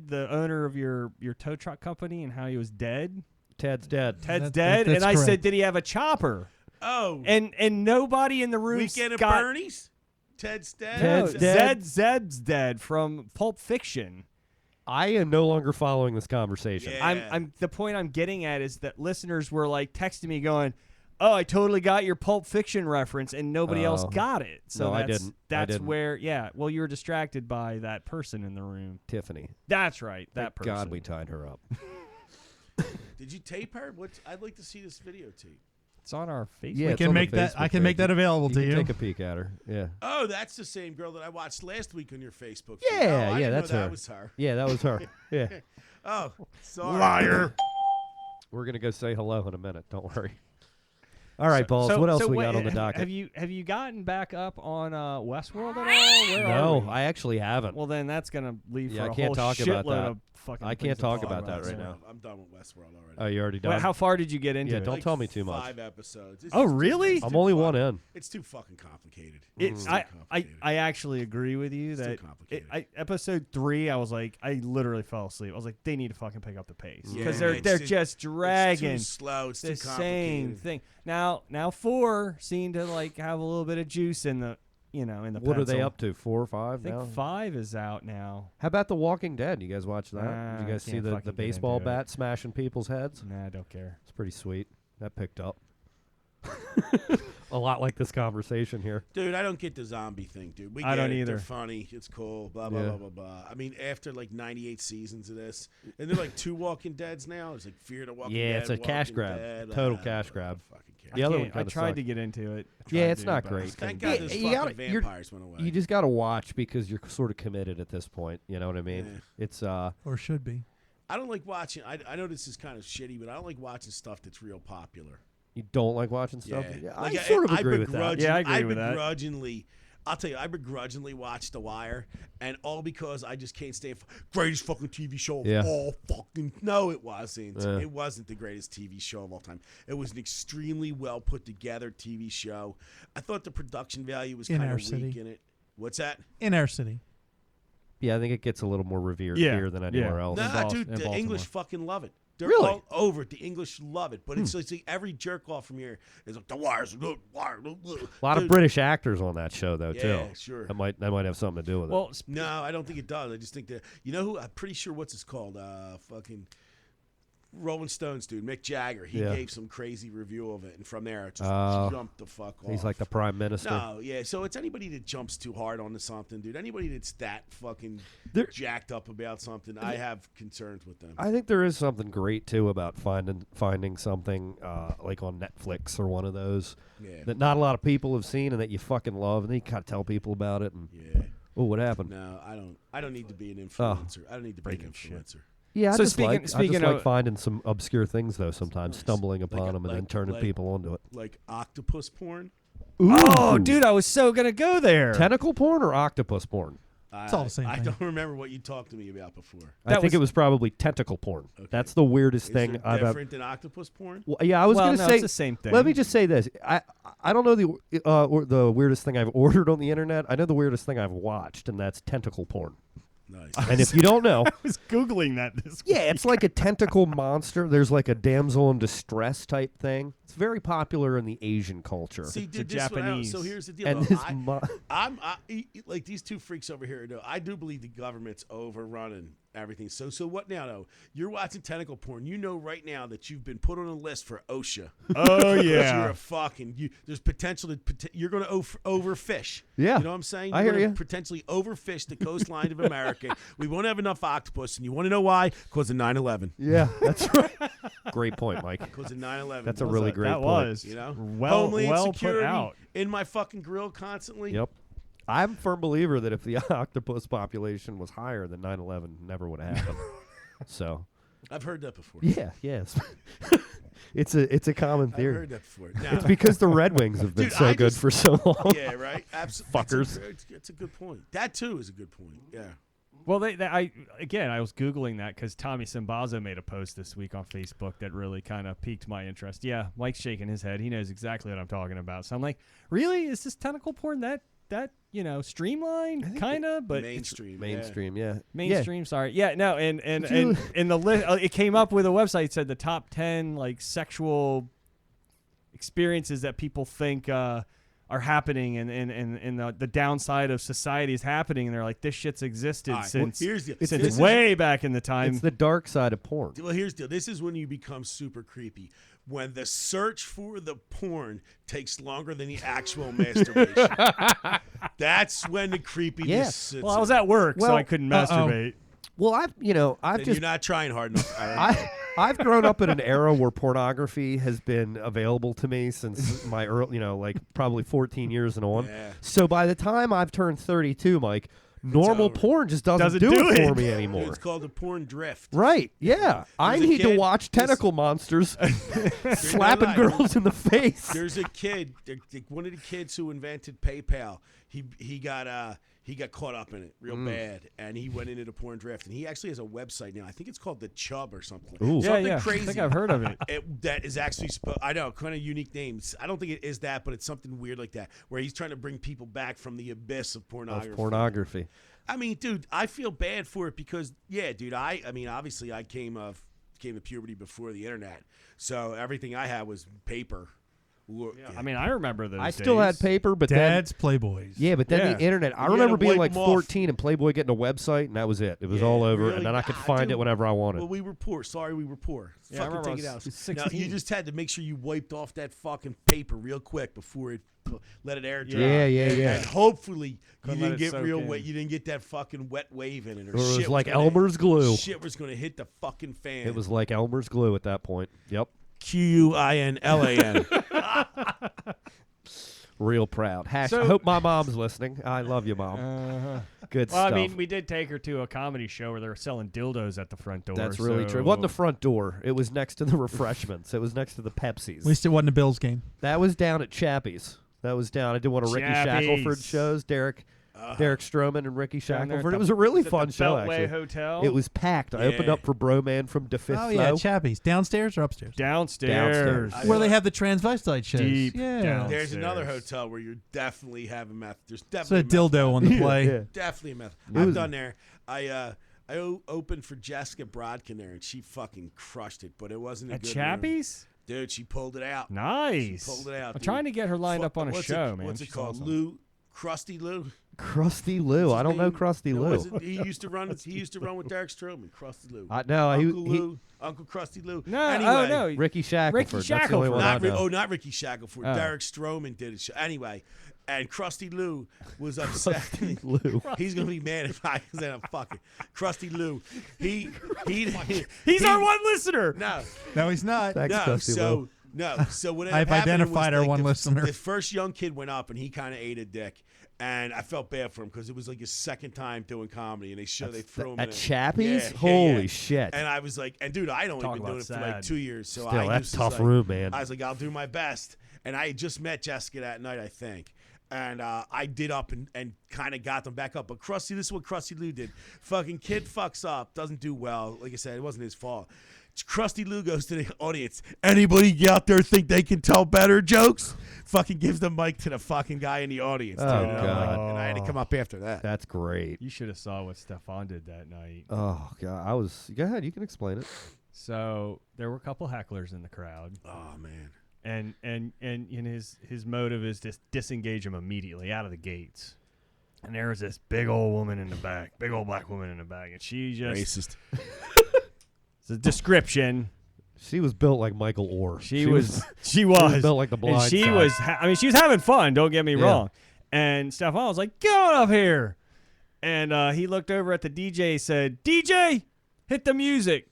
the owner of your tow truck company, and how he was dead. Ted's dead. Ted's That- dead, that's and I said, correct. did he have a chopper? Oh, And nobody in the room Weekend at got. Bernie's. Ted's dead. Ted's No, dead. Zed's dead from Pulp Fiction. I am no longer following this conversation. Yeah. I'm the point I'm getting at is that listeners were like texting me going, "Oh, I totally got your Pulp Fiction reference," and nobody else Oh. got it. So No, I that's, didn't. I That's didn't. where, yeah. Well, you were distracted by that person in the room. Tiffany. That's right, that Thank person. God we tied her up. Did you tape her? I'd like to see this videotape. It's on our Facebook. Yeah, we it's can on the make that. I Facebook can make page. that available You to can you. take a peek at her. Yeah. Oh, that's the same girl that I watched last week on your Facebook. Yeah, feed. Oh, I yeah, didn't that's know her. That was her. Yeah, that was her. Yeah. Oh, sorry. Liar. We're gonna go say hello in a minute. Don't worry. All right, balls. What else we got on the docket? Have you gotten back up on Westworld at all? Where are No, we? I actually haven't. Well, then that's gonna leave Yeah, for I a can't whole talk about shitload that. of fucking I things can't to talk talk about that right Westworld. now. I'm done with Westworld already. Oh, you already done? Well, how far did you get into Yeah, it? don't tell me too much. 5 episodes. It's Oh, just too- really? it's I'm too only fucking- one in. It's too fucking complicated. It's too I complicated. actually agree with you It's too that complicated. episode 3 I was like I literally fell asleep. I was like they need to fucking pick up the pace Yeah, because it's they're too- just dragging It's too slow. It's the too same complicated. thing. Now 4 seemed to like have a little bit of juice in the in the What are they pencil. up to? 4 or 5 I think now? 5 is out now. How about The Walking Dead? You guys watch that? Did I you guys see can't the fucking get baseball into it. bat smashing people's heads? Nah, I don't care. It's pretty sweet. That picked up. A lot like this conversation here. Dude, I don't get the zombie thing, dude. We I get don't it. either. They're funny. It's cool. Blah blah Yeah. blah blah blah. I mean, after like 98 seasons of this, and they're like 2 Walking Deads now. It's like Fear the Walking Yeah, Dead. it's a cash Walking grab. Dead. Total I cash don't grab. fucking care. The other one I kinda tried sucked. to get into it. I Yeah, tried it's to, not but I great. just Thank couldn't God do those it. you fucking gotta- you're- vampires went away. You just got to watch because you're sort of committed at this point. You know what I mean? Yeah. It's Or should be. I don't like watching. I know this is kind of shitty, but I don't like watching stuff that's real popular. you don't like watching stuff. Yeah. Yeah, Like, I sort of I agree with that. begrudge- Yeah, I agree with that. begrudgingly, I'll tell you, I begrudgingly watched The Wire, and all because I just can't stand greatest fucking TV show of Yeah. all fucking. No, it wasn't. Yeah. It wasn't the greatest TV show of all time. It was an extremely well put together TV show. I thought the production value was In kind our of weak city. in it. What's that? In our city. Yeah, I think it gets a little more revered Yeah, here than yeah. anywhere else. Nah, Bal- dude, in the Baltimore. English fucking love it. They're Really? all over it. The English love it, but it's like every jerk off from here is like The Wire's a good Wire. A lot of British actors on that show, though, too. Yeah, sure. That might have something to do with Well, No, I don't think it does. I just think that who I'm pretty sure what's it's called, fucking Rolling Stones dude, Mick Jagger. He Yeah. gave some crazy review of it, and from there it just Oh. jumped the fuck off. it. He's like the prime minister. no, yeah. So it's anybody that jumps too hard onto something, dude. Anybody that's that fucking There- jacked up about something, I have concerns with them. I think there is something great too about finding something like on Netflix or one of those Yeah, that not a lot of people have seen and that you fucking love, and then you gotta tell people about it. And yeah. oh, what happened? No, I don't need to be an influencer. I don't need to be an Breaking shit. influencer. Yeah, I So just speaking- like speaking like of- finding some obscure things though. Sometimes Nice. stumbling upon Like- them and then like- turning like- people onto it. Like octopus porn. oh, dude, I was so gonna go there. Tentacle porn or octopus porn? It's all the same I thing. don't remember what you talked to me about before. I That think it was probably tentacle porn. Okay. That's the weirdest Is thing it I've ever. different than octopus porn? Well, yeah, I was Well, gonna no, say it's the same thing. Let me just say this: I don't know the weirdest thing I've ordered on the internet. I know the weirdest thing I've watched, and that's tentacle porn. Nice. And if you don't know, I was googling that this yeah, it's like a tentacle monster. There's like a damsel in distress type thing. It's very popular in the Asian culture. See, a dude, this is what I don't- Japanese. so here's the deal. and though. this like these two freaks over here. I do believe the government's overrunning everything. So what now, though? You're watching tentacle porn. You know right now that you've been put on a list for OSHA. Oh, Because yeah. you're a fucking. There's potential you're going to overfish. Yeah. You know what I'm saying? I You're hear gonna you. potentially overfish the coastline of America. We won't have enough octopus, and you want to know why? Because of 9/11. Yeah, that's right. Great point, Mike. Because of 9/11. That's a really great That point. was You know, well put security out. in my fucking grill constantly. Yep. I'm a firm believer that if the octopus population was higher, then 9/11 never would have happened. So, I've heard that before. yes. It's a common I've theory. heard that before. It's because the Red Wings have been Dude, so I good just- for so long. Yeah, right. Absolutely. Fuckers. It's a good point. That too is a good point. Yeah. Well, I was Googling that because Tommy Simbazo made a post this week on Facebook that really kind of piqued my interest. Yeah, Mike's shaking his head. He knows exactly what I'm talking about. So I'm like, really? Is this tentacle porn that streamlined? Kind of, but Mainstream. Mainstream, yeah. mainstream. Sorry, yeah, no, and Did you- in the list, it came up with a website that said the top 10 like sexual experiences that people think are happening, and the downside of society is happening, and they're like, this shit's existed All right, since well, here's the- since this is- way back in the time. It's the dark side of porn. Well, here's the deal. This is when you become super creepy. When the search for the porn takes longer than the actual masturbation. That's when the creepiness Yeah. sits Well, I was in. at work, so Well, I couldn't masturbate. Well, I've Then just you're not trying hard enough. Aaron. I've grown up in an era where pornography has been available to me since my early, like probably 14 years and on. Yeah. So by the time I've turned 32, Mike, normal over. porn just doesn't Doesn't do do it for it. me anymore. It's called the porn drift. Right? Yeah, I There's a need to kid- watch there's- tentacle monsters slapping lying. girls in the face. There's a kid, one of the kids who invented PayPal. He got caught up in it real bad, and he went into the porn drift. And he actually has a website now. I think it's called the Chub or something. Ooh. Something yeah. crazy. I think I've heard of it. That is actually I know, kind of unique names. I don't think it is that, but it's something weird like that, where he's trying to bring people back from the abyss of pornography. I mean, dude, I feel bad for it because, yeah, dude, I mean, obviously, I came to puberty before the internet, so everything I had was paper. I mean, I remember those I still days. had paper, but Dad's Playboys. then Yeah. the internet. I You remember had to being wipe like 'em off. 14 and Playboy getting a website, and that was it. It was all over, Really? and then I could Ah, find dude. it whenever I wanted. Well, we were poor. Sorry, we were poor. Yeah, I Fucking remember take I it was out. 16. No, you just had to make sure you wiped off that fucking paper real quick before it let it air dry. Yeah. And hopefully Couldn't you let didn't it get soak real in. wet. You didn't get that fucking wet wave in it, or Or it was shit like gonna- Elmer's glue. Shit was going to hit the fucking fan. It was like Elmer's glue at that point. Yep. QUINLAN. Real proud. I So- hope my mom's listening. I love you, Mom. Good Well, stuff. I mean, we did take her to a comedy show where they were selling dildos at the front door. That's really true. It wasn't the front door. It was next to the refreshments. It was next to the Pepsis. At least it wasn't a Bills game. That was down at Chappie's. That was down. I did one of Ricky Shackelford Chappie's. shows. Derek Stroman and Ricky Down there at Shackelford. the- It was a really is it fun the show, Beltway actually. Hotel. It was packed. I opened Yeah. up for Broman from De Fifth Oh yeah, Flow. Chappie's. Downstairs or upstairs? downstairs. Downstairs. Where they have the transvestite shows. Deep yeah. down. There's another Downstairs. hotel where you're definitely having meth. There's So definitely a dildo on the play. Yeah. Definitely a meth. It I've was- done there. I opened for Jessica Brodkin there, and she fucking crushed it. But it wasn't a At good Chappie's? room. Dude. She pulled it out. Nice. She pulled it out. I'm dude. trying to get her lined up on a What's show, it, man. What's it She's called? awesome. Lou, Krusty Lou. Krusty Lou. What's I his don't know name? Krusty No, Lou. was it- he used to run with Derek Stroman. Krusty Lou. No, Uncle he Lou. Uncle Krusty Lou. No, Anyway, oh no. Ricky Shackelford. Ricky That's the only Shackelford. one I know. not Ricky Shackelford. Oh. Derek Stroman did it. Anyway, and Krusty Lou was upset. Krusty Lou. He's gonna be mad if I say I'm fucking Krusty Lou. He's our one listener. No, No, he's not. Thanks, no. Krusty Lou. So what I've ended up happening identified was, our like, one listener. The first young kid went up and he kind of ate a dick. And I felt bad for him because it was like his second time doing comedy, and they threw him At in Chappie's? Yeah, Holy yeah. shit. And I was like, and dude, I'd only Talk been doing about it for like sad. 2 years, so Still, I that's was just tough like, room, man. I was like, I'll do my best, and I had just met Jessica that night, I think. And I did up and kind of got them back up. But Krusty, this is what Krusty Lou did. Fucking kid fucks up, doesn't do well. Like I said, it wasn't his fault. Krusty Lou goes to the audience. Anybody out there think they can tell better jokes? Fucking gives the mic to the fucking guy in the audience. Oh, dude. And I'm like- God. and I had to come up after that. That's great. You should have saw what Stefan did that night. Oh, God. Go ahead. You can explain it. So there were a couple hecklers in the crowd, Oh man. and his motive is to disengage him immediately out of the gates. And there was this big old woman in the back, big old black woman in the back, and she just Racist. it's a description. She was built like Michael Orr. She was built like the Blind and she Side. was. I mean, she was having fun. Don't get me Yeah. wrong. And Stefan was like, "Get on up here," and he looked over at the DJ, said, "DJ, hit the music,"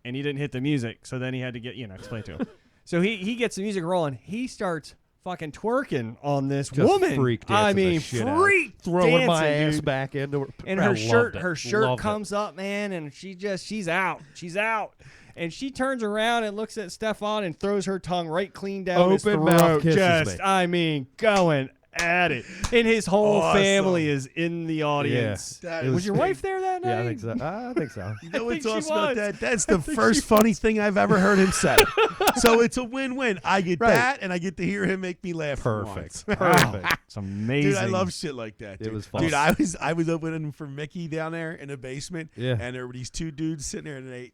and he didn't hit the music. So then he had to get explain to him. So he gets the music rolling. He starts fucking twerking on this Just woman. freak I dancing the mean, shit out. freak throwing dancing, my ass dude. back into her. And I her loved shirt, it. her shirt Loved it. comes up, man, and she's out. She's out. And she turns around and looks at Stefan and throws her tongue right clean down his Open throat. mouth kisses Just, me. I mean, going at it. And his whole Awesome. family is in the audience. That Was is your wife there that night? Yeah, I think so. I think so. You know I what's think she awesome about was. that? That's the first funny thing I've ever heard him say. So it's a win-win. I get Right. that, and I get to hear him make me laugh. for once. Perfect. Perfect. It's amazing. Dude, I love shit like that. Dude. It was fun. Dude, I was opening for Mickey down there in the basement. Yeah. And there were these two dudes sitting there, and they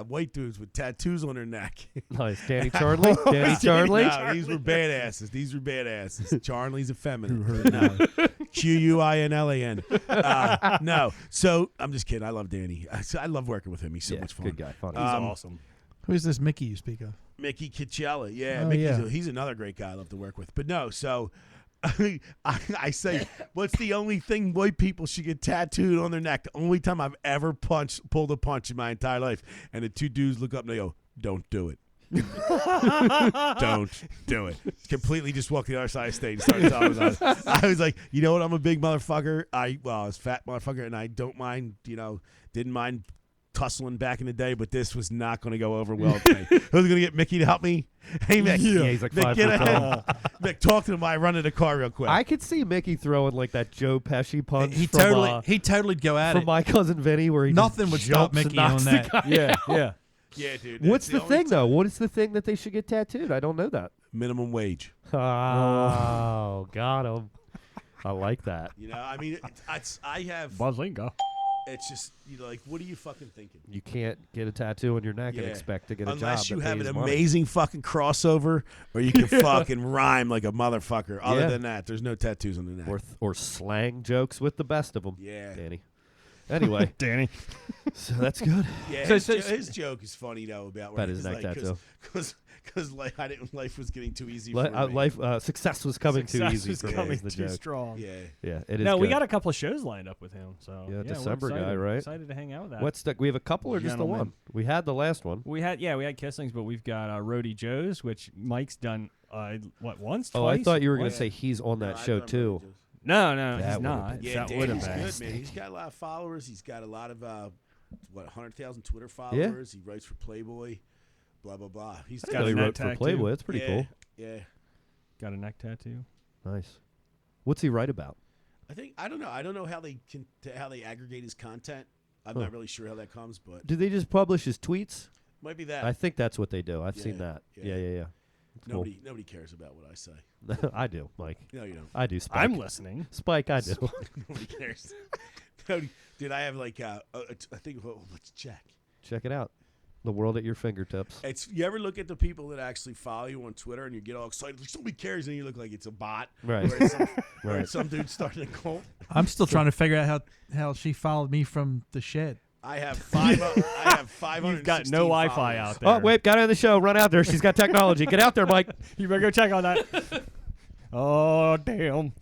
white dudes with tattoos on their neck. Nice. Danny Charlie. Danny Charlie. No, these were badasses. These were badasses. Charlie's effeminate. No. Quinlan. No. So I'm just kidding. I love Danny. I love working with him. He's so Yeah, much fun. good guy. Funny. He's awesome. Who's this Mickey you speak of? Mickey Kicella. Yeah, Oh, Mickey's yeah. he's another great guy I love to work with. But no, so I say, what's the only thing white people should get tattooed on their neck? The only time I've ever pulled a punch in my entire life. And the two dudes look up and they go, "Don't do it." Don't do it. Completely just walked the other side of the stage and started talking about it. I was like, you know what? I'm a big motherfucker. I was a fat motherfucker, and I don't mind, didn't mind tussling back in the day, but this was not going to go over well with me. Who's going to get Mickey to help me? Hey, Mick. Yeah, he's like Mick, 5 get foot ahead. Mick, talk to him while I run to the car real quick. I could see Mickey throwing like that Joe Pesci punch. He from, totally go at from it. My Cousin Vinny, where he Nothing just would stop jumps and Mickey on knocks the that. guy Yeah, out. yeah. yeah, dude. What's that's the only thing though? What is the thing that they should get tattooed? I don't know that. minimum wage. Oh, got him. I like that. I mean, I have. Buzzinga. It's just like, what are you fucking thinking? You can't get a tattoo on your neck and Yeah. expect to get a job. Unless you that have pays an money. amazing fucking crossover, or you can fucking rhyme like a motherfucker. Other Yeah. than that, there's no tattoos on the neck. or slang jokes with the best of them. Yeah. Danny. Anyway, Danny. so that's good. Yeah, So- his joke is funny though about About his neck tattoo. because life was getting too easy Li- for me. life success was coming too Success easy is for me. coming Is the too joke. strong. Yeah, Yeah, it is. No, we good. got a couple of shows lined up with him. So Yeah, we're December guy, excited. right? Excited to hang out with that. What's the? We have a couple or just the Gentlemen. one? We had the last one. We had Kisslings, but we've got Roadie Joe's, which Mike's done once, Oh, twice. I thought you were going Once? to say he's on that No, show I've done too. Roadie Joe's. No, That he's would've not. been- Yeah, That would have Danny's been. good, man. He's got a lot of followers. He's got a lot of 100,000 Twitter followers. He writes for Playboy. Blah blah blah. He's I got know a he neck wrote for tattoo. Playboy. That's pretty yeah, cool. Yeah, Got a neck tattoo. Nice. What's he write about? I don't know. I don't know how they aggregate his content. I'm Huh. not really sure how that comes, but Do they just publish his tweets? might be that. I think that's what they do. I've seen Yeah, that. yeah. Yeah. It's cool. Nobody cares about what I say. I do, Mike. No, you don't. I do. Spike. I'm listening. Spike. I do. Nobody cares. Dude, I have like I think. Let's check. Check it out. The world at your fingertips. It's you ever look at the people that actually follow you on Twitter and you get all excited, like somebody cares, and you look like it's a bot, Right. Or it's some, or Right. it's some dude starting a cult. I'm still trying to figure out how she followed me from the shed. I have 500. You've got no Wi-Fi out there. Oh, wait. Got her on the show. Run out there. She's got technology. Get out there, Mike. You better go check on that. Oh, damn.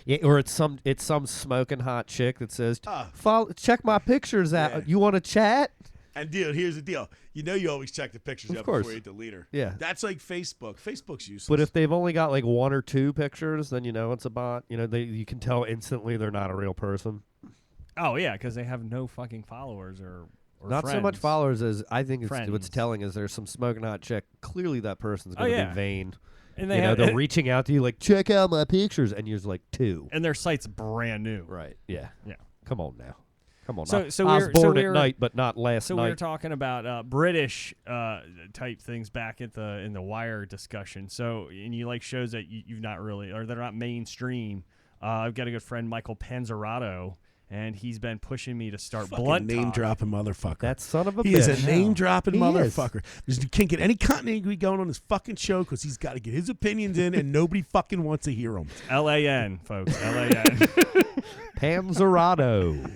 Yeah, or it's some smoking hot chick that says, Ah. check my pictures out. Yeah. You want to chat? And dude, here's the deal. You always check the pictures Of out course. before you delete her. Yeah. That's like Facebook. Facebook's useless. But if they've only got like 1 or 2 pictures, then it's a bot. You can tell instantly they're not a real person. Oh yeah, because they have no fucking followers or Not so much friends. followers as I think it's what's Friends. telling is there's some smoking hot chick. Clearly that person's going to yeah. be vain. And they have they're reaching out to you like, check out my pictures, and you're just like 2. and their site's brand new. Right. Yeah. Yeah. Come on now. Come on. So- I, so I was we're- so born we're- at night, but not last So night. we were talking about British type things back at in the Wire discussion. So and you like shows that you've not really or they're not mainstream. I've got a good friend Michael Panzerato, and he's been pushing me to start Fucking blunt name talk. dropping motherfucker. That son of a He bitch. is a name dropping He is. motherfucker. You can't get any continuity going on this fucking show because he's got to get his opinions in, and nobody fucking wants to hear him. LAN, folks. LAN. Panzerado.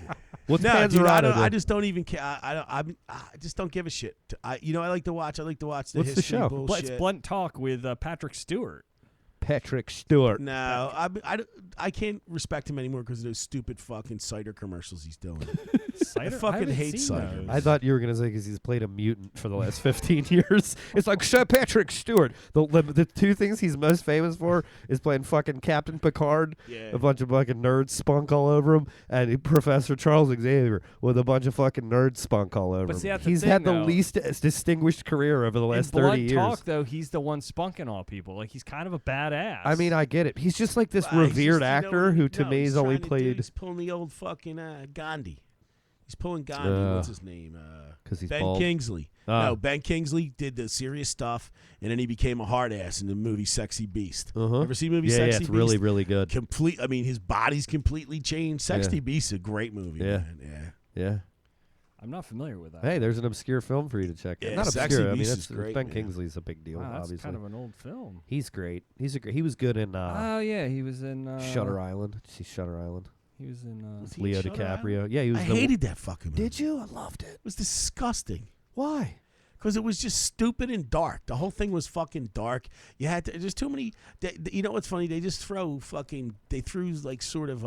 What's No, Panzerado? dude, do? I just don't even care. I just don't give a shit. I like to watch the What's the history show? bullshit. It's Blunt Talk with Patrick Stewart. Patrick Stewart. No, I can't respect him anymore because of those stupid fucking cider commercials he's doing. Cider? fucking haven't hate seen cider. those. I thought you were going to say because he's played a mutant for the last 15 years. It's like Sir Patrick Stewart. The two things he's most famous for is playing fucking Captain Picard, Yeah. a bunch of fucking nerds spunk all over him, and Professor Charles Xavier with a bunch of fucking nerds spunk all over But him. see, that's the He's thing, had the though. least distinguished career over the In last 30 Blunt years. Talk, though, he's the one spunking all people. Like, he's kind of a badass. I mean, I get it. He's just like this Well, he's revered just, you know actor what who, to no, me, he's has only trying to do- played He's pulling the old fucking Gandhi. He's pulling Gandhi. What's his name? because he's Ben bald. Kingsley. Ah. No, Ben Kingsley did the serious stuff, and then he became a hard ass in the movie Sexy Beast. Uh-huh. Ever see the movie Yeah, Sexy it's Beast? really, really good. I mean, his body's completely changed. Sexy Beast is a great movie. Yeah. Man. Yeah. Yeah. I'm not familiar with that. Hey, there's an obscure film for you to check out. Yeah, Not Sexy obscure. I mean, Beast that's is great, Ben man. Kingsley's a big deal, Wow, that's obviously. kind of an old film. He's great. He was good in Oh, yeah, he was in... Shutter Island. Did you see Shutter Island? He was in... Was he in Leo Shutter DiCaprio. Island? Yeah, he was. I the hated that fucking movie. Did you? I loved it. It was disgusting. Why? Because it was just stupid and dark. The whole thing was fucking dark. You had to. There's too many. You know what's funny? They just throw fucking. They threw like sort of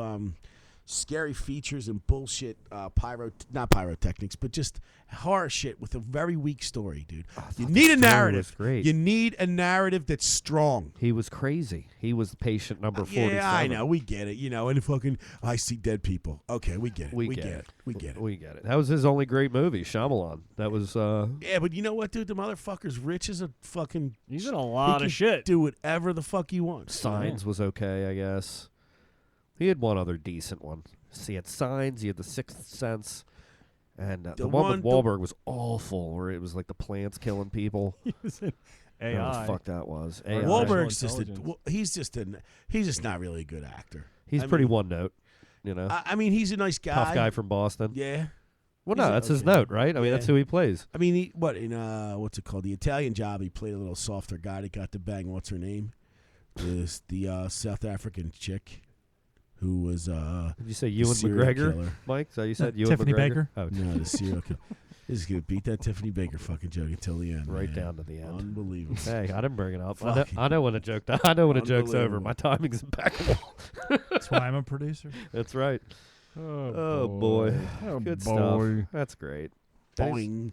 scary features and bullshit. Not pyrotechnics, but just horror shit with a very weak story, dude. You need a story narrative. was great. You need a narrative that's strong. He was crazy. He was patient number 47. Yeah, I know. We get it. You know, and fucking I see dead people. Okay, we get it. We get get it. it. We get it. We get it. That was his only great movie, Shyamalan. That was. Yeah, but you know what, dude? The motherfucker's rich as a fucking. He's in a lot he of can shit. Do whatever the fuck he wants. Signs was okay, I guess. He had one other decent one. So he had Signs. He had The Sixth Sense. And the one with Wahlberg was awful, where it was like the plants killing people. He was in I don't know what AI. the fuck that was. Or AI. Wahlberg's just Intelligence. he's just not really a good actor. He's I pretty mean, one note, you know. I mean, he's a nice guy. Tough guy from Boston. Yeah. Well, He's no, a- that's his okay. note, right? I mean, that's Yeah. who he plays. I mean, what's it called? The Italian Job. He played a little softer guy that got the bang. What's her name? Is the South African chick who was Did you say Ewan serial McGregor, killer. Mike? So you said Ewan Tiffany McGregor? Baker? Oh, no the serial killer. This is gonna beat that Tiffany Baker fucking joke until the end. right man. down to the end. Unbelievable. Hey, I didn't bring it up. Fucking I know when a joke. I know when a joke's over. unbelievable. My timing's impeccable. That's why I'm a producer. That's right. Oh, Oh boy, Oh, good boy. stuff. That's great. Boing.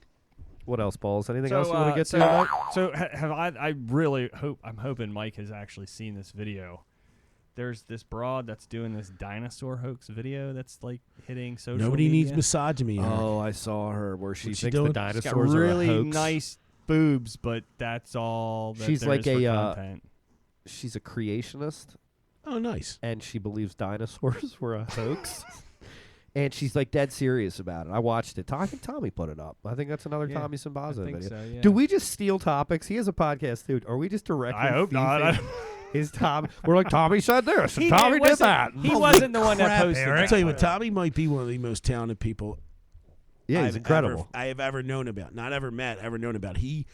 What else, balls? Anything So, else you want to get so, to? Mike? So have I really hope I'm hoping Mike has actually seen this video. There's this broad that's doing this dinosaur hoax video that's like hitting social Nobody media. needs misogyny. Eric. Oh, I saw her where she What's she thinks the doing? She's got dinosaurs really are a hoax. nice boobs, but that's all that She's there like is for a, content. She's a creationist, Oh, nice. and she believes dinosaurs were a hoax. And she's like dead serious about it. I watched it. I think Tommy put it up. I think that's another Yeah, Tommy Simbaza I think video. so, yeah. Do we just steal topics? He has a podcast too. Are we just directly? I hope not. thieving His Tom. We're like Tommy said this. And He Tommy did wasn't- that. He wasn't the one that crap, posted. Eric. I'll that. tell you what, Tommy might be one of the most talented people Yeah, he's incredible. I have ever known about. Not ever met, ever known about. He's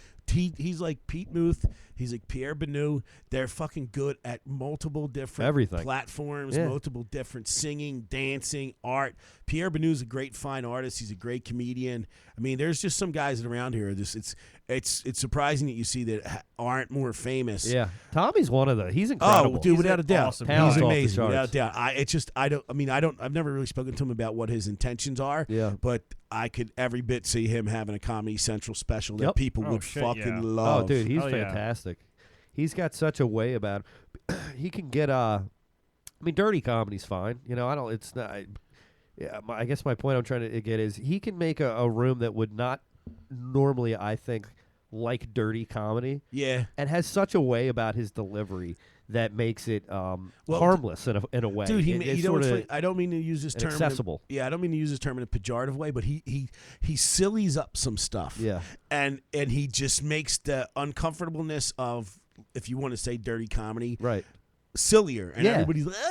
like Pete Muth. He's like Pierre Benoit. They're fucking good at multiple different Everything. platforms, Yeah. multiple different singing, dancing, art. Pierre Benoit's a great fine artist. He's a great comedian. I mean, there's just some guys around here. It's surprising that you see that aren't more famous. Yeah, Tommy's one of the. He's incredible. Oh, dude, He's without a doubt, awesome. Talent's he's off the amazing. Without a charts. doubt. I've never really spoken to him about what his intentions are. Yeah. But I could every bit see him having a Comedy Central special that Yep. people Oh, would shit, fucking yeah. love. Oh, dude, he's Oh, yeah. fantastic. He's got such a way about him. He can get I mean, dirty comedy's fine. You know, I don't. It's not. Yeah, I guess my point I'm trying to get is he can make a room that would not normally, I think, like dirty comedy, Yeah. and has such a way about his delivery that makes it harmless in a way. Dude, It's you know sort what's of funny? I don't mean to use this term. accessible. I don't mean to use this term in a pejorative way, but he sillies up some stuff. Yeah. And he just makes the uncomfortableness of, if you want to say dirty comedy, right. sillier, and Yeah.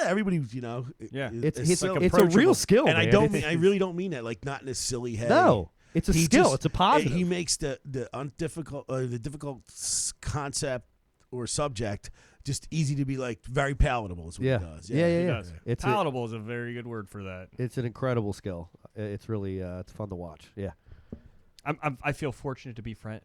everybody's you know, Yeah. It's silly. it's a real skill, and man. I really don't mean that like not in a silly head. No, it's a He skill. just- It's a positive. He makes the difficult concept or subject just easy to be like very palatable is what Yeah. he does. Yeah, yeah, He yeah. does. It's a- Palatable is a very good word for that. It's an incredible skill. It's really it's fun to watch. Yeah. I feel fortunate to be friends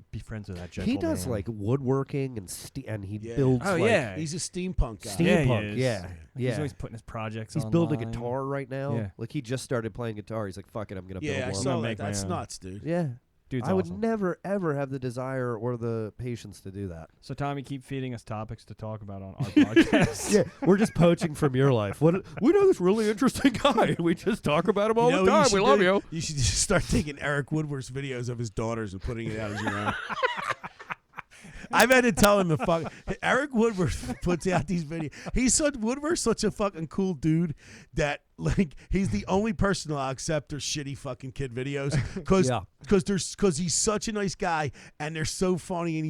with that gentleman. He does like woodworking and he builds. Oh, like, yeah. He's a steampunk guy. Yeah, he steampunk. is. Yeah, He's yeah. always putting his projects He's online. building a guitar right now. Yeah. Like he just started playing guitar. He's like, "Fuck it, I'm gonna Yeah, I build one." saw gonna that. make my That's own. nuts, dude. Yeah, Dude's I would awesome. never ever have the desire or the patience to do that. So Tommy, keep feeding us topics to talk about on our podcast. Yeah, we're just poaching from your life. What we know this really interesting guy. We just talk about him all You know the what time. We should love do? you. You should just start taking Eric Woodworth's videos of his daughters and putting it out as your own. I've had to tell him to fuck. Eric Woodworth puts out these videos. Woodworth's such a fucking cool dude that like he's the only person I'll accept their shitty fucking kid videos because he's such a nice guy and they're so funny and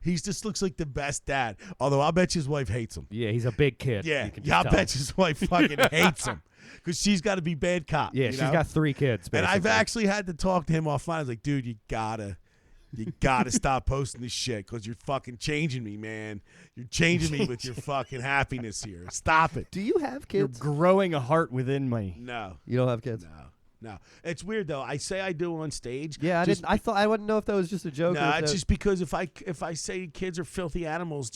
he just looks like the best dad. Although I'll bet his wife hates him. Yeah, he's a big kid. Yeah, you can just I'll tell. bet his wife fucking hates him because she's got to be bad cop. Yeah, you she's know? got 3 kids. And I've basically. actually had to talk to him offline. I was like, dude, you gotta stop posting this shit because you're fucking changing me, man. You're changing me with your fucking happiness here. Stop it. Do you have You're kids? growing a heart within me. No, You don't have kids? no. It's weird though. I say I do on stage. Yeah, I just didn't. I thought I wouldn't know if that was just a joke. No, or if it's that- just because if I say kids are filthy animals,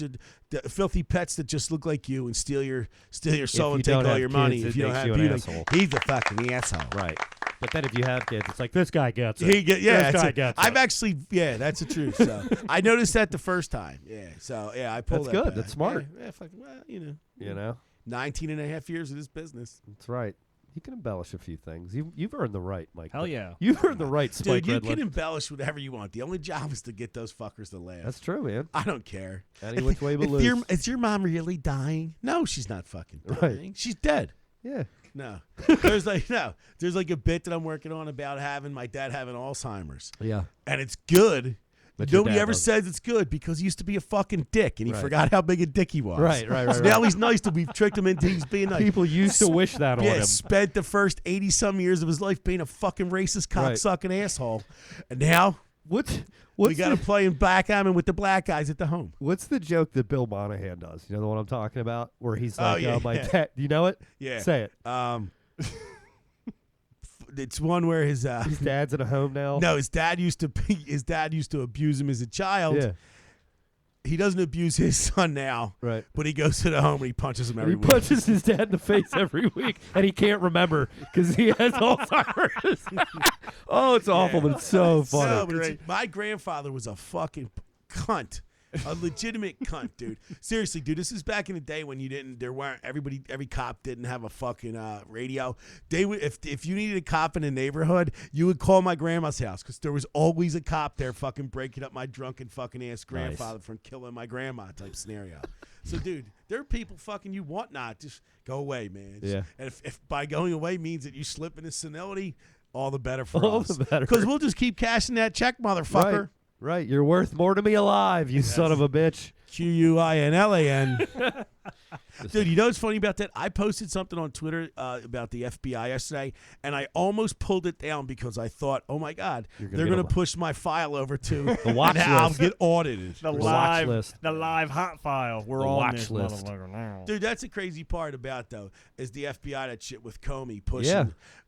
filthy pets that just look like you and steal your soul you and don't take all have your kids, money. it If you don't makes have you an beauty, asshole. he's a fucking asshole. right. But then if you have kids, it's like this guy gets it. Yeah, this that's guy it. gets I've it. actually, that's the truth. So I noticed that the first time. Yeah, so yeah, I pulled That's that good. back. That's smart. Yeah, fucking, well, you know, You know, 19 and a half years of this business. that's right. You can embellish a few things. You've earned the right, Mike. Hell yeah. You've earned the right, Spike Dude, you Redland. can embellish whatever you want. The only job is to get those fuckers to laugh. That's true, man. I don't care. Any which way but If loose. Is your mom really dying? No, she's not fucking dying. Right. She's dead. Yeah. No. There's like a bit that I'm working on about my dad having Alzheimer's. Yeah. And it's good. But your Nobody dad ever doesn't. says it's good because he used to be a fucking dick and he Right. forgot how big a dick he was. Right. So now he's nice that we've tricked him into he's being nice. People used to wish that on Yeah, him. spent the first 80-some years of his life being a fucking racist, Right. cocksucking asshole. And now What's we got to the, play in backgammon with the black guys at the home. what's the joke that Bill Monahan does? You know the one I'm talking about? Where he's Oh, like, yeah, my yeah. dad. You know it? Yeah. Say it. It's one where his His dad's in a home now. no, his dad used to abuse him as a child. Yeah. He doesn't abuse his son now, Right. but he goes to the home and he punches him And every he week. punches his dad in the face every week, and he can't remember because he has Alzheimer's. Oh, it's awful, but it's so funny. No, but my grandfather was a fucking cunt. A legitimate cunt, dude. Seriously, dude, this is back in the day when every cop didn't have a fucking radio. They would, if you needed a cop in a neighborhood, you would call my grandma's house because there was always a cop there fucking breaking up my drunken fucking ass grandfather from killing my grandma type scenario. So, dude, there are people fucking you want not. Just go away, man. Yeah. And if by going away means that you slip into senility, all the better for All us. the better. Because we'll just keep cashing that check, motherfucker. Right. Right. You're worth more to me alive, you son of a bitch. Quinlan. Dude, you know what's funny about that? I posted something on Twitter about the FBI yesterday, and I almost pulled it down because I thought, oh, my God, You're gonna they're get going a- to push my file over to The watch and I'll list. get audited. The watch list. live hot file. We're The on watch this list. motherfucker now. Dude, that's the crazy part about, though, is the FBI, that shit with Comey pushing. Yeah.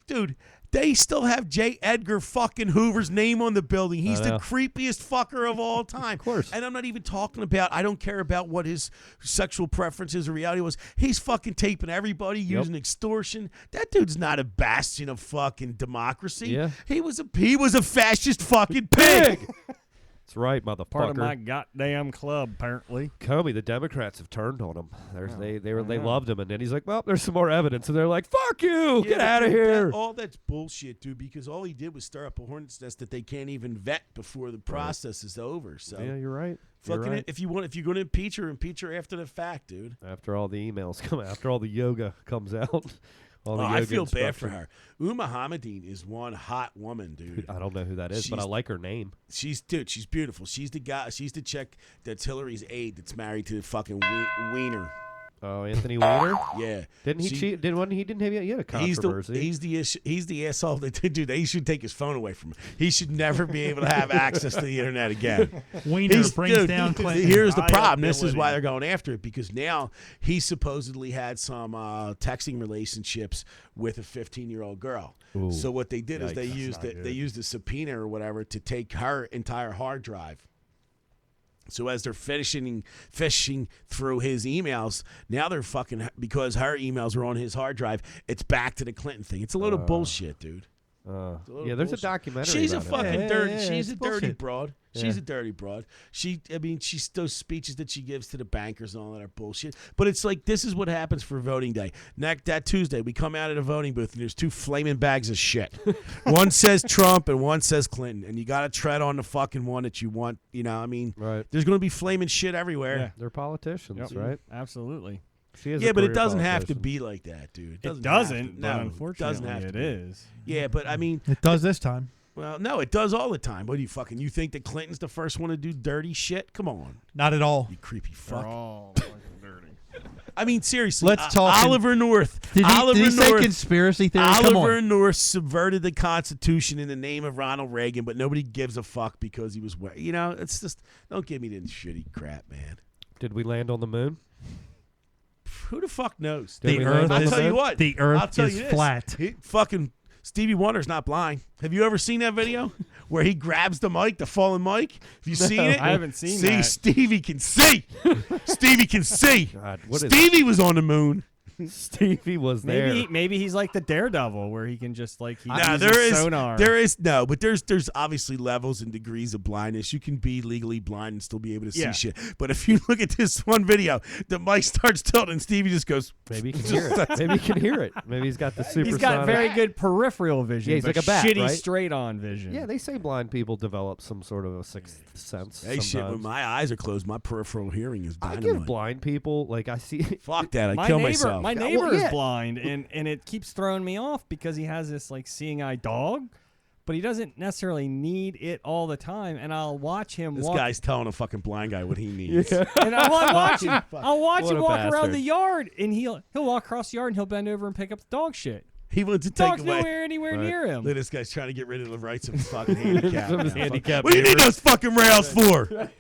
Dude, they still have J. Edgar fucking Hoover's name on the building. He's the know. creepiest fucker of all time. Of course. And I'm not even talking about, I don't care about what his sexual preferences or reality was. He's fucking taping everybody, using extortion. That dude's not a bastion of fucking democracy. Yeah. He was a fascist fucking pig. That's right, motherfucker. Part of my goddamn club, apparently. Comey, the Democrats have turned on him. They loved him, and then he's like, well, there's some more evidence, and they're like, fuck you, get but out of dude, here. all that's bullshit, dude, because all he did was stir up a hornet's nest that they can't even vet before the process is over. So Yeah, you're right. You're fucking right. if you're going to impeach her after the fact, dude. After all the emails come, after all the yoga comes out, all the I yoga feel bad for instruction. her. Uma Hamadine is one hot woman, dude. I don't know who that is, but I She's- like her name. She's beautiful. She's the chick that's Hillary's aide that's married to the fucking Wiener. Oh, Anthony Weiner. Yeah. Didn't he cheat? He didn't have he had a controversy. He's the asshole that dude. They should take his phone away from him. He should never be able to have access to the internet again. Weiner brings down Clinton. Here's the problem. This is why they're going after it, because now he supposedly had some texting relationships with a 15-year-old girl. Ooh. So what they did is they Yikes. used a subpoena or whatever to take her entire hard drive. So as they're fishing through his emails, now they're fucking, because her emails are on his hard drive, it's back to the Clinton thing. It's a load of bullshit, dude. Yeah, there's a documentary. She's a about it. fucking dirty. She's it's a dirty bullshit. broad. She's a dirty broad. She's those speeches that she gives to the bankers and all that are bullshit. But it's like, this is what happens for voting day. That Tuesday, we come out of the voting booth and there's two flaming bags of shit. One says Trump and one says Clinton, and you got to tread on the fucking one that you want. You know, I mean, Right. there's going to be flaming shit everywhere. Yeah. They're politicians, Yep. right? Absolutely. She is Yeah, a but it career doesn't have to politician. be like that, dude. It have doesn't, to. but No, unfortunately, it doesn't have it to. is. Yeah, but I mean, It does this time. well, no, it does all the time. What do you think that Clinton's the first one to do dirty shit? Come on, Not at all. you creepy fuck. They're all fucking dirty. I mean, seriously. Let's talk in- Oliver North. Did Oliver he say North. conspiracy theory? Come Oliver on. North subverted the Constitution in the name of Ronald Reagan, but nobody gives a fuck because he was. You know, it's just, don't give me this shitty crap, man. Did we land on the moon? Who the fuck knows? Did The we Earth land on I'll is- the tell you moon? what. The Earth I'll tell is you this. flat. Fucking Stevie Wonder's not blind. Have you ever seen that video where he grabs the mic, the fallen mic? Have you seen it? I haven't seen See, that. Stevie can see. Stevie can see. God, what is Stevie was on the moon. Stevie was there. Maybe he's like the Daredevil, where he can just like he Now uses sonar. there's obviously levels and degrees of blindness. You can be legally blind and still be able to see Yeah. shit. But if you look at this one video, the mic starts tilting and Stevie just goes, Maybe he can hear it. Maybe he can hear it. Maybe he's got the super. He's got very good peripheral vision. Yeah, he's but like a bat, shitty right? straight-on vision. Yeah, they say blind people develop some sort of a sixth sense. hey, shit, when sometimes. my eyes are closed, my peripheral hearing is I dynamite. give blind people like I see. Fuck that, I'd my kill neighbor, myself. my Yeah, neighbor well, is yeah. blind, and it keeps throwing me off because he has this like seeing eye dog, but he doesn't necessarily need it all the time. And I'll watch him This walk. guy's telling a fucking blind guy what he needs. And I'll watch him. I'll watch What him a walk around bastard. the yard, and he'll walk across the yard, and he'll bend over and pick up the dog shit. He wants to take Dog's away. nowhere anywhere near him. Look, this guy's trying to get rid of the rights of fucking handicap. Some of his now. handicapped What do you need neighbors. those fucking rails for?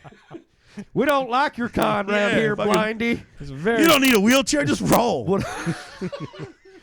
We don't like your kind around Yeah, here, fucking- blindy. It's very You don't need a wheelchair, just roll. What?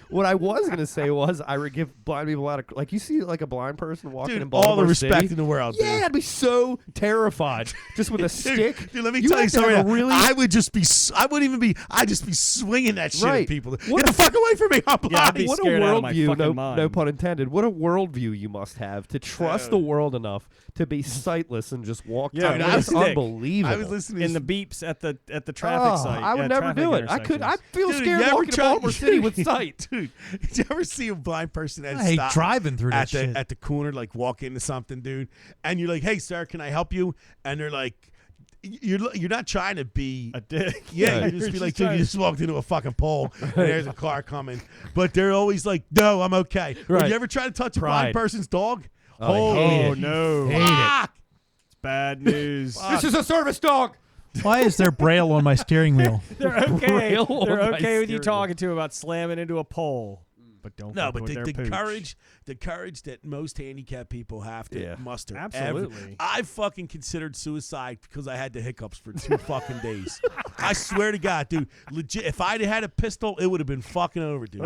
What I was gonna say was I would give blind people a lot of like you see like a blind person walking in Dude, Baltimore all the respect City. in the world. Yeah, dude. I'd be so terrified just with a stick. Dude, let me You tell you have to something. have a really I would just be. I wouldn't even be. I'd just be swinging that shit Right. at people. What Get the fuck away from me! I'm blind. I'd be what a scared out of my worldview, fucking no mind. pun intended. What a worldview you must have to trust the world enough to be sightless and just walk Yeah, down. with It's a stick. unbelievable. I was listening in to the beeps at the traffic Oh, site. I would yeah, never traffic do it. I could. I feel Dude, scared you ever walking to try- Baltimore City with sight. Dude, did you ever see a blind person that I hate stop driving through that at the shit. at the corner, like walk into something, dude, and you're like, "Hey, sir, can I help you?" And they're like, "You're not trying to be a dick. Yeah, Right. you just be You're like, just dude, trying you to- just walked into a fucking pole, and there's a car coming. But they're always like, no, I'm okay. Right. Right. You ever try to touch a Pride. blind person's dog? Oh, I Holy hate Oh it. no! Hate it. fuck! It's bad news. This is a service dog. Why is there braille on my steering wheel? They're okay. Rail They're on my okay with you steering talking to about slamming into a pole, but don't. No, fuck but with the their pooch. courage that most handicapped people have to Yeah. muster. Absolutely. I fucking considered suicide because I had the hiccups for 2 fucking days. I swear to God, dude, legit. If I'd had a pistol, it would have been fucking over, dude.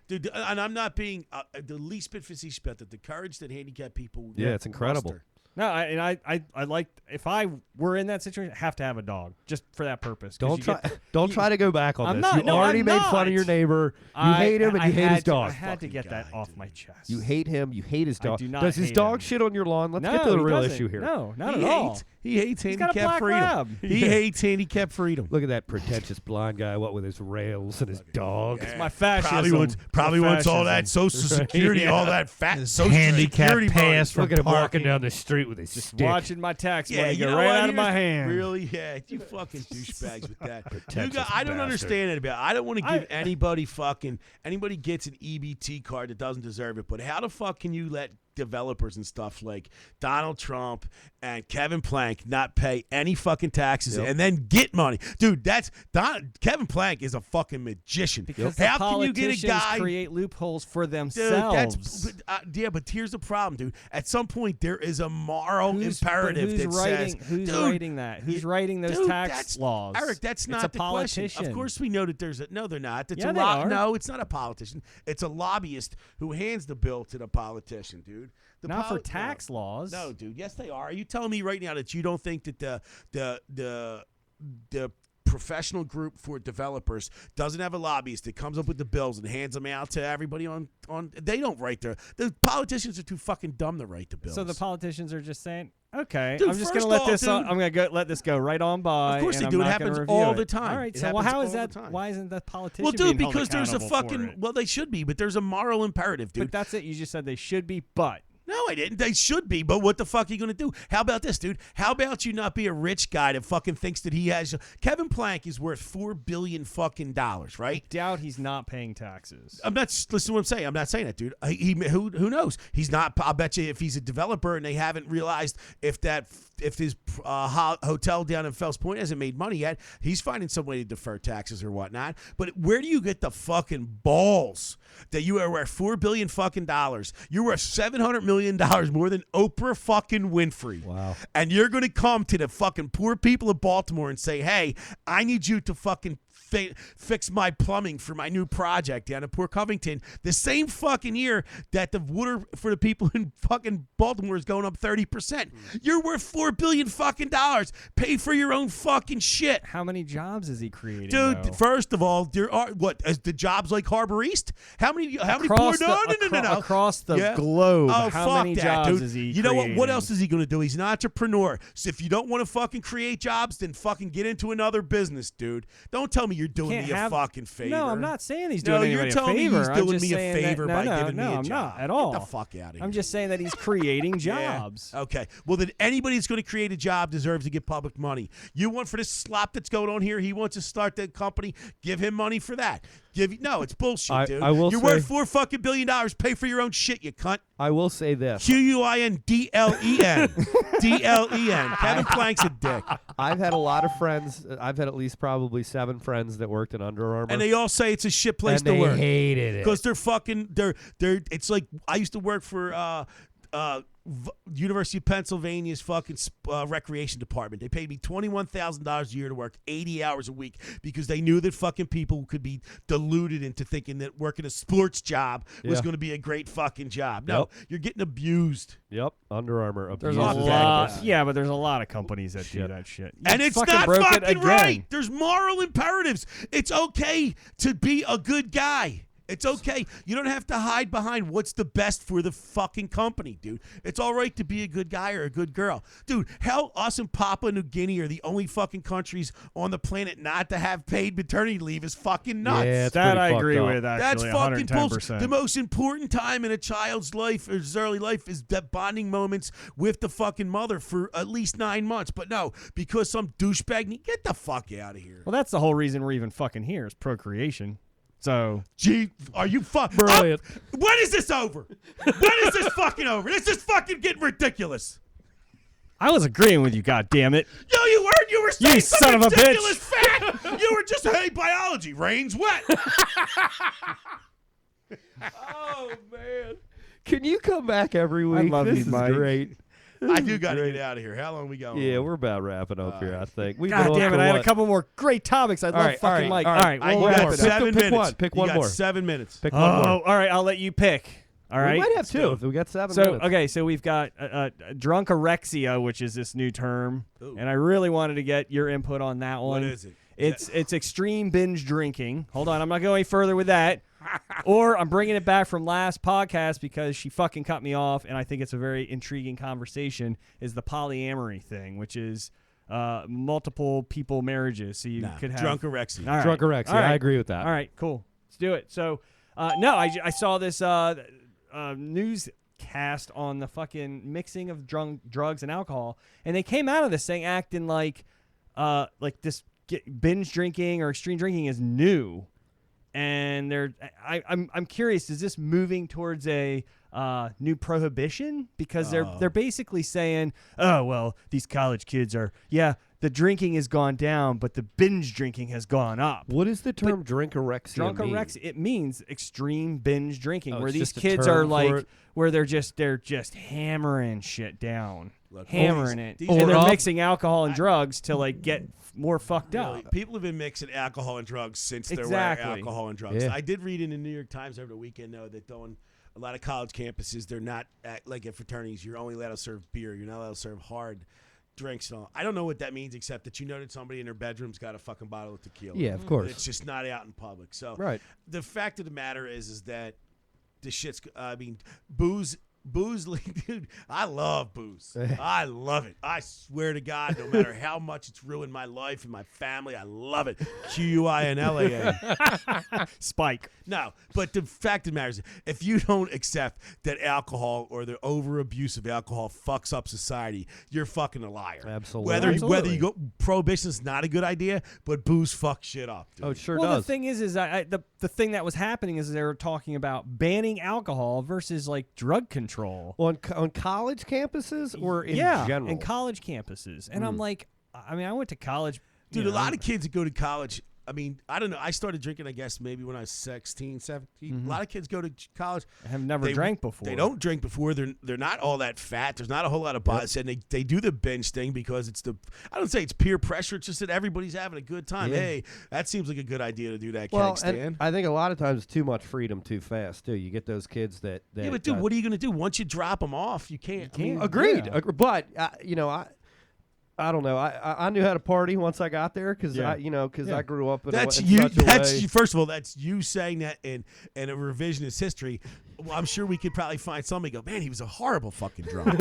Dude, and I'm not being the least bit facetious about that. The courage that handicapped people Yeah, it's incredible. muster. No, I like if I were in that situation, I have to have a dog just for that purpose. 'cause Don't you try. get- Don't try to go back on I'm this. not- You no, already I'm made fun of not. your neighbor. You hate him and you hate his dog. I had to get Fucking that guy, off dude. my chest. You hate him. You hate his I dog. do not Does his hate dog him. shit on your lawn? Let's No, get to the he real doesn't. issue here. No, not He at all. hates. He hates He's got a handicap black freedom. lab. He hates handicap freedom. Look at that pretentious blind guy. What with his rails and his dog. It's my fascism. Probably My wants all that fascism. Social Security, Yeah. all that fat His Social handicap Security money. pass for Look at him walking parking. down the street with his Just stick. watching my tax Yeah, money you go know right what? out of my Here's- hand. Really? Yeah, you fucking douchebags with that. Pretentious I don't bastard. understand it about. I don't want to give anybody gets an EBT card that doesn't deserve it. But how the fuck can you let developers and stuff like Donald Trump and Kevin Plank not pay any fucking taxes and then get money. Dude, Kevin Plank is a fucking magician. Because How the can you get a politicians guy create loopholes for Dude, themselves? but here's the problem, dude. At some point, there is a moral imperative who's that writing, says, who's dude, writing that? Who's writing those tax laws? Eric, that's not it's a the politician. question. Of course, we know that there's a no. They're not. It's Yeah, a they are. No, it's not a politician. It's a lobbyist who hands the bill to the politician, dude. Not for tax laws. No, dude. Yes, they are. Are you telling me right now that you don't think that the professional group for developers doesn't have a lobbyist that comes up with the bills and hands them out to everybody on they don't write the politicians are too fucking dumb to write the bills. So the politicians are just saying, okay, Dude, I'm just going first to let off, this. dude- I'm going to let this go right on by. Of course and they I'm do. It not gonna happens review all it. the time. All right. It So happens how is all that? the time. Why isn't the politician? Well, dude, being held because there's a accountable for fucking it? well, they should be, but there's a moral imperative, dude. But that's it. You just said they should be, but. No, I didn't. They should be, but what the fuck are you going to do? How about this, dude? How about you not be a rich guy that fucking thinks that he has... Kevin Plank is worth $4 billion fucking dollars, right? Doubt he's not paying taxes. I'm not... Listen to what I'm saying. I'm not saying that, dude. Who knows? He's not... I'll bet you if he's a developer and they haven't realized if his hotel down in Fells Point hasn't made money yet, he's finding some way to defer taxes or whatnot. But where do you get the fucking balls that you are worth $4 billion fucking dollars? You're worth $700 million more than Oprah fucking Winfrey. Wow. And you're going to come to the fucking poor people of Baltimore and say, hey, I need you to fucking fix my plumbing for my new project down in Port Covington the same fucking year that the water for the people in fucking Baltimore is going up 30%. You're worth $4 billion fucking dollars. Pay for your own fucking shit. How many jobs is he creating, Dude, though? first of all, there are the jobs like Harbor East? How many Across poor no. Across the Yeah. globe, Oh, how fuck many that, jobs dude. is he You know what? What creating? else is he going to do? He's an entrepreneur. So if you don't want to fucking create jobs, then fucking get into another business, dude. Don't tell me you're doing Can't me a have- fucking favor. No, I'm not saying he's No, doing you're anybody telling a me favor. he's I'm doing just me a saying favor that, by no, giving me a I'm job. not at all. Get the fuck out of here. I'm just saying that he's creating Yeah. jobs. Okay. Well, then anybody that's going to create a job deserves to get public money. You want for this slop that's going on here? He wants to start the company. Give him money for that. No, it's bullshit, dude. I will You're say- worth $4 fucking billion. Pay for your own shit, you cunt. I will say this. Quindlen. DLEN. Kevin Plank's a dick. I've had a lot of friends. I've had at least probably 7 friends that worked in Under Armour. And they all say it's a shit place and to they work. hated it. Because they're fucking, it's like, I used to work for University of Pennsylvania's fucking recreation department. They paid me $21,000 a year to work 80 hours a week because they knew that fucking people could be deluded into thinking that working a sports job was Yeah. going to be a great fucking job. No, Yep. you're getting abused. Yep, Under Armour. There's a abuses lot. cannabis. Yeah, but there's a lot of companies that do Shit. that shit. You And it's fucking not broke it fucking again. right. There's moral imperatives. It's okay to be a good guy. It's okay. You don't have to hide behind what's the best for the fucking company, dude. It's all right to be a good guy or a good girl. Dude, hell, us and Papua New Guinea are the only fucking countries on the planet not to have paid maternity leave is fucking nuts. Yeah, it's That pretty I fucked agree up. with, That's actually, fucking 110%. bullshit. The most important time in a child's life or his early life is the bonding moments with the fucking mother for at least 9 months. But no, because some douchebag, get the fuck out of here. Well, that's the whole reason we're even fucking here is procreation. So, Gee, are you Brilliant. When is this over? When is this fucking over? This is fucking getting ridiculous. I was agreeing with you, goddammit. No, you weren't. You were saying You some son of a ridiculous fact. You were just, hey, biology, rain's wet. Oh man! Can you come back every week? love this you, is Mike. great. I do got to get out of here. How long we going? Yeah, we're about wrapping up here. I think. We've God been on damn it, for I had a what? couple more great topics I'd All love right, fucking all right, like. all All right. right, You we'll got wrap it up. 7 Pick minutes. one, pick You one got more. 7 minutes. Pick one more. Oh, all right, I'll let you pick. All right. We might have 2 if we got 7 So minutes. okay, so we've got drunkorexia, which is this new term, Ooh. and I really wanted to get your input on that one. What is it? It's extreme binge drinking. Hold on, I'm not going any further with that. Or I'm bringing it back from last podcast because she fucking cut me off, and I think it's a very intriguing conversation. Is the polyamory thing, which is multiple people marriages. So you could have drunkorexia. All right. Drunkorexia. All right. I agree with that. All right, cool. Let's do it. So, no, I saw this newscast on the fucking mixing of drugs and alcohol, and they came out of this thing acting like this binge drinking or extreme drinking is new. And I'm curious, is this moving towards a new prohibition because they're basically saying, oh well, these college kids are the drinking has gone down, but the binge drinking has gone up. What is the term drinkorexia mean? Drunkorexia, it means extreme binge drinking, Oh, where it's these just a kids term are for like, it? where they're just hammering shit down, Look, hammering it, these and are they're all- mixing alcohol and drugs to like get more fucked Really, up. people have been mixing alcohol and drugs since there were Exactly. alcohol and drugs. Yeah. I did read in the New York Times over the weekend, though, that on a lot of college campuses, they're not like at fraternities. You're only allowed to serve beer. You're not allowed to serve hard drinks and all. I don't know what that means, except that you know that somebody in their bedroom's got a fucking bottle of tequila. Yeah, of course. It's just not out in public. So Right. the fact of the matter is that the shit's. I mean, booze. Dude, I love booze. I love it. I swear to God, no matter how much it's ruined my life and my family, I love it. QUINLAA. Spike. No, but the fact of the matter is, if you don't accept that alcohol or the over abuse of alcohol fucks up society, you're fucking a liar. Absolutely. Whether you go prohibition's not a good idea, but booze fucks shit up. Dude. Oh, it sure Well, does. the thing is the thing that was happening is they were talking about banning alcohol versus like drug control. On college campuses or in general? in college campuses. And I'm like, I mean, I went to college. Dude, you a lot know, of kids that go to college, I mean, I don't know. I started drinking, I guess, maybe when I was 16, 17. A lot of kids go to college. have never drank before. They don't drink before. They're not all that fat. There's not a whole lot of bodies. And they do the binge thing because it's I don't say it's peer pressure. It's just that everybody's having a good time. Yeah. Hey, that seems like a good idea to do that, Well, keg stand. and I think a lot of times it's too much freedom too fast, too. You get those kids that Yeah, but dude, what are you going to do? Once you drop them off, you can't. I mean, Agreed. Yeah. But, I don't know. I knew how to party once I got there because Yeah. I grew up in that's in you. such a That's way. first of all, that's you saying that in a revisionist history. Well, I'm sure we could probably find somebody go, man, he was a horrible fucking drunk.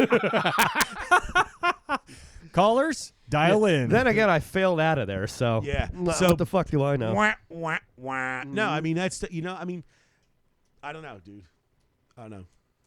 Callers, dial in. Then again, I failed out of there, so Yeah. So what the fuck do I know? Wah, wah, wah. No, I mean that's I mean, I don't know, dude. I don't know.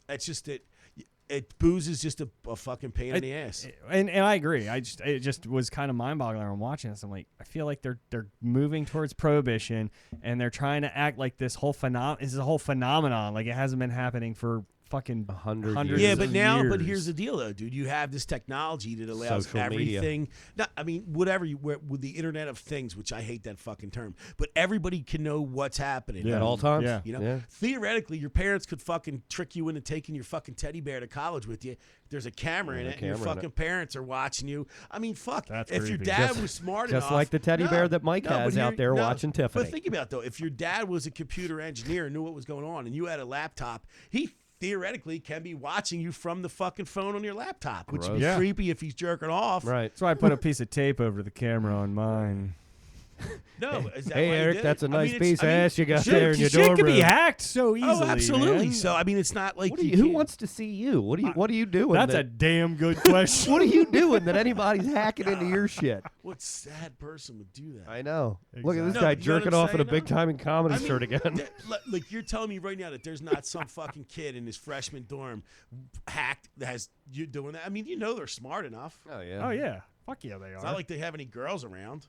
It's just that booze is just a fucking pain in the ass. And I agree. It just was kind of mind-boggling when I'm watching this. I'm like, I feel like they're moving towards prohibition, and they're trying to act like this whole phenomenon, like it hasn't been happening for fucking 100 hundreds Yeah, of but now, years. here's the deal, though, dude. You have this technology that allows Social media. everything. I mean, whatever with the Internet of Things, which I hate that fucking term, but everybody can know what's happening At all times? Yeah. You know, Yeah. theoretically, your parents could fucking trick you into taking your fucking teddy bear to college with you. There's a camera in it, and your camera in it. fucking parents are watching you. I mean, fuck. That's if your creepy. dad Just- was smart just enough, like the teddy bear that Mike has but out there watching Tiffany. But think about it, though. If your dad was a computer engineer and knew what was going on, and you had a laptop, he theoretically can be watching you from the fucking phone on your laptop, which would be Yeah. creepy if he's jerking off. Right. That's why I put a piece of tape over the camera on mine. No, is that Hey, why you Eric, did that's it? a I mean, nice it's- piece I mean, of ass you got shit, there in your Shit dorm could be room. hacked so easily. Oh, absolutely. man. So I mean, it's not like Who can't- wants to see you? What are you doing? That's a that, damn good question. What are you doing that anybody's hacking into your shit? What sad person would do that? I know. Look at this No, guy but you know what jerking I'm off at a saying, big though? time in comedy I mean, shirt again. Like you're telling me right now that there's not some fucking kid in his freshman dorm hacked that has you doing that. I mean, you know they're smart enough. Oh yeah. Oh yeah, fuck yeah, they It's are. not like they have any girls around.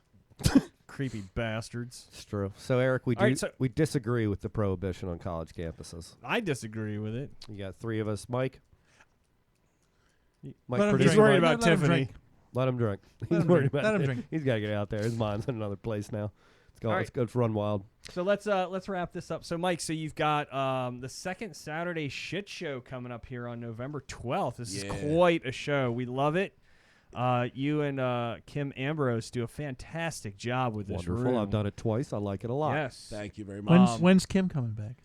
Creepy bastards. It's true. So Eric, we All right, so- we disagree with the prohibition on college campuses. I disagree with it. You got three of us, Mike. Mike, Let him producer He's drink. worried Mike? about Let him Tiffany. drink. Let him drink. Let He's him worried drink. about Let him it. drink. He's got to get out there. His mind's in another place now. Let's go. All Let's go run wild. So let's wrap this up. So Mike, so you've got the second Saturday shit show coming up here on November 12th. This is quite a show. We love it. You and Kim Ambrose do a fantastic job with this Wonderful. room. I've done it twice. I like it a lot. Yes. Thank you very much. When's Kim coming back?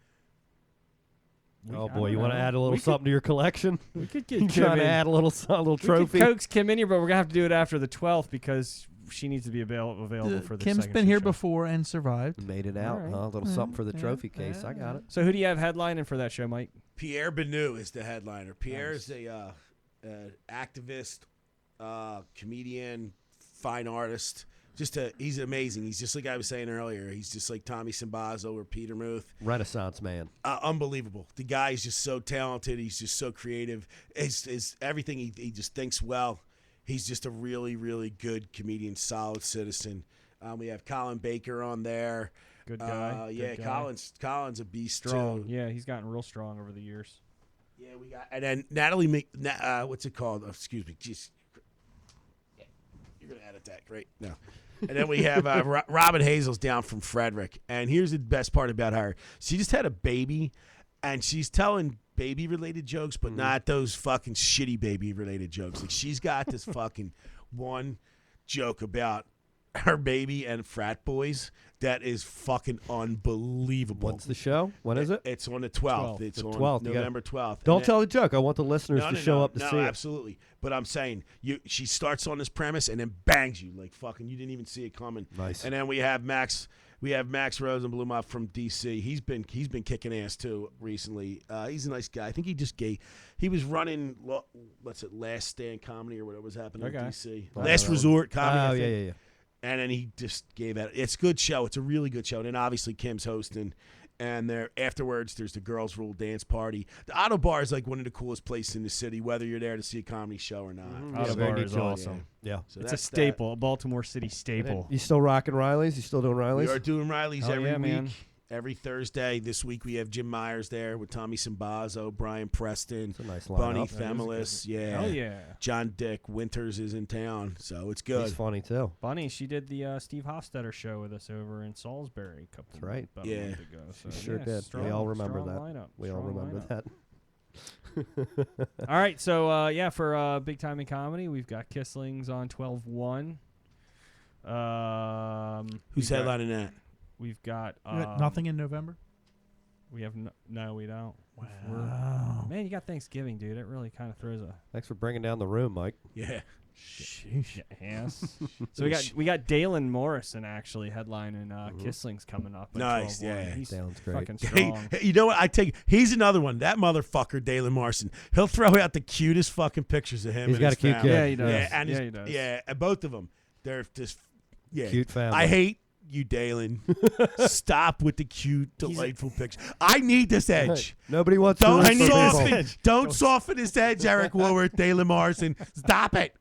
Oh I boy, don't you want to know. add a little We could- something to your collection? We could get You Kim trying to in. add a little We trophy? could coax Kim in here, but we're gonna have to do it after the 12th because she needs to be available for the Kim's second been shit here show. before and surved. Made it out. All right. Huh? A little something for the Yeah, trophy case. I got it. So who do you have headlining for that show, Mike? Pierre Benu is the headliner. Pierre is a activist, comedian, fine artist. He's amazing. He's just like I was saying earlier. He's just like Tommy Simbazo or Peter Muth. Renaissance man. Unbelievable. The guy is just so talented. He's just so creative. His everything. He just thinks well. He's just a really, really good comedian, solid citizen. We have Colin Baker on there. Good guy. Yeah, Good guy. Colin's a beast Strong. too. Yeah, he's gotten real strong over the years. Yeah, we got, and then Natalie, what's it called? Oh, excuse me. Jeez. Yeah, you're going to edit that. Great. No. And then we have Robin Hazel's down from Frederick. And here's the best part about her. She just had a baby, and she's telling baby-related jokes, but not those fucking shitty baby-related jokes. Like, she's got this fucking one joke about her baby and frat boys that is fucking unbelievable. What's the show? When is it? It's on the 12th. It's The on 12th. You November 12th. Don't And tell the joke. I want the listeners no, to no, show no, up to no, see it. absolutely. But I'm saying, she starts on this premise and then bangs you like fucking. You didn't even see it coming. Nice. And then we have Max Rosenblum up from DC. He's been kicking ass too recently. He's a nice guy. I think he was running Last Stand Comedy or whatever was happening in DC. Last Resort Comedy. Oh I think. yeah. And then he just gave out. It's a good show. It's a really good show. And then obviously Kim's hosting. And there afterwards, there's the Girls Rule dance party. The Auto Bar is like one of the coolest places in the city, whether you're there to see a comedy show or not. Auto very Bar neat is joint. awesome. Yeah. So It's a that's staple, a Baltimore City staple. You still rocking Riley's? You still doing We Riley's? are doing Riley's Hell every yeah, week. man. Every Thursday. This week we have Jim Myers there with Tommy Simbazo, Brian Preston, It's a nice Bunny lineup. Femelis. Yeah. Hell yeah. John Dick Winters is in town, so it's good. He's funny too. Bunny, she did the Steve Hofstetter show with us over in Salisbury a couple That's right. about a Yeah. month ago. So, Sure yeah, did. strong- we all remember strong that. lineup, We all strong remember lineup. that. All right, so for Big Time in Comedy, we've got Kisslings on 12/1. Who's headlining that? We've got You got nothing in November? We have no, we don't. Wow. Man, you got Thanksgiving, dude. It really kind of throws a Thanks for bringing down the room, Mike. Yeah. yes. So we got Dalen Morrison actually headlining Kisslings coming up. at Nice, 12/1. yeah. He's Sounds great. fucking Hey, strong. you know what? He's another one. That motherfucker, Dalen Marson. He'll throw out the cutest fucking pictures of him. He's and got his a cute family. kid. Yeah, he does. Yeah, and Yeah, his- he does. Yeah, and both of them. They're just Cute family. I hate you, Dalen. Stop with the cute, delightful pictures. I need this edge. Nobody wants Don't to root for soften. people. Don't soften his edge, Eric Woolworth, Dalen Morrison. Stop it.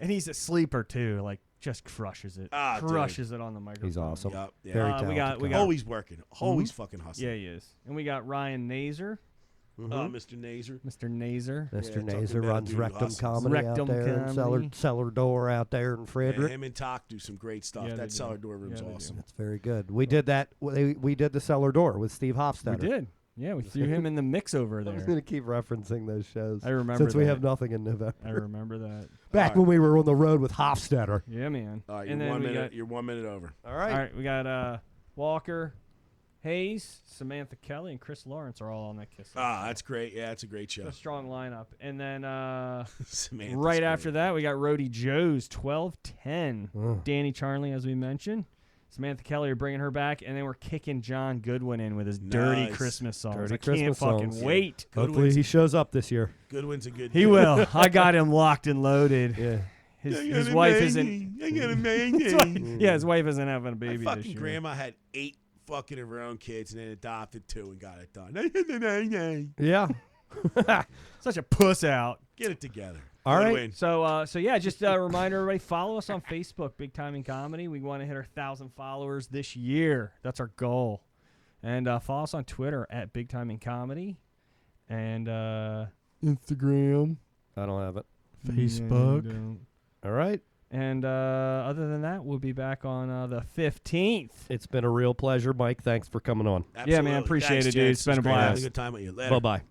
And he's a sleeper too. Like just crushes it. Ah, dude. Crushes it on the microphone. He's awesome. Yup, yeah. Very we talented. got- guy. Always working. Always fucking hustling. Yeah, he is. And we got Ryan Nazer. Mr. Nazer. Mr. Nazer. Mr. talking Nazer about a runs dude who Rectum hustles. Comedy Rectum out there, and Comedy. cellar Door out there in Yeah, Frederick. him and Talk do some great stuff. Yeah, they That do. cellar door room's Yeah, they do. awesome. That's very good. We did that. We did the Cellar Door with Steve We Hofstetter. did. Yeah, we threw him in the mix over I'm just there. going to keep referencing those shows. I remember Since we that. have nothing in November. I remember that. Back when we were on the road with Hofstetter. Yeah, man. All right, and you're then 1 we minute. got You're 1 minute over. All all right. right. We got Walker, Hayes, Samantha Kelly, and Chris Lawrence are all on that Kiss. Ah, that's great. Yeah, that's a great show. a strong lineup. And then Samantha's right great. after that, we got Rhodey Joe's 12/10. Oh. Danny Charnley, as we mentioned. Samantha Kelly are bringing her back, and then we're kicking John Goodwin in with his dirty Nice. Christmas songs. Dirty I can't Christmas fucking songs. wait. Hopefully he shows up this year. Goodwin's a good. He will. I got him locked and loaded. Yeah. His wife isn't. I got a man. Yeah, his wife isn't having a My baby this fucking year. grandma had 8 fucking of her own kids and then adopted 2 and got it done. Yeah. Such a puss out. Get it together. All right. Goodwin. So yeah, just a reminder, everybody, follow us on Facebook, Big Time in Comedy. We want to hit our 1,000 followers this year. That's our goal. And follow us on Twitter at Big Time in Comedy, and Instagram, I don't have it. Facebook. All right. And other than that, we'll be back on the 15th. It's been a real pleasure, Mike. Thanks for coming on. Yeah, man, Absolutely. appreciate Thanks, it, dude. gents. It's been a great having blast. a good time with you. Later. Bye-bye.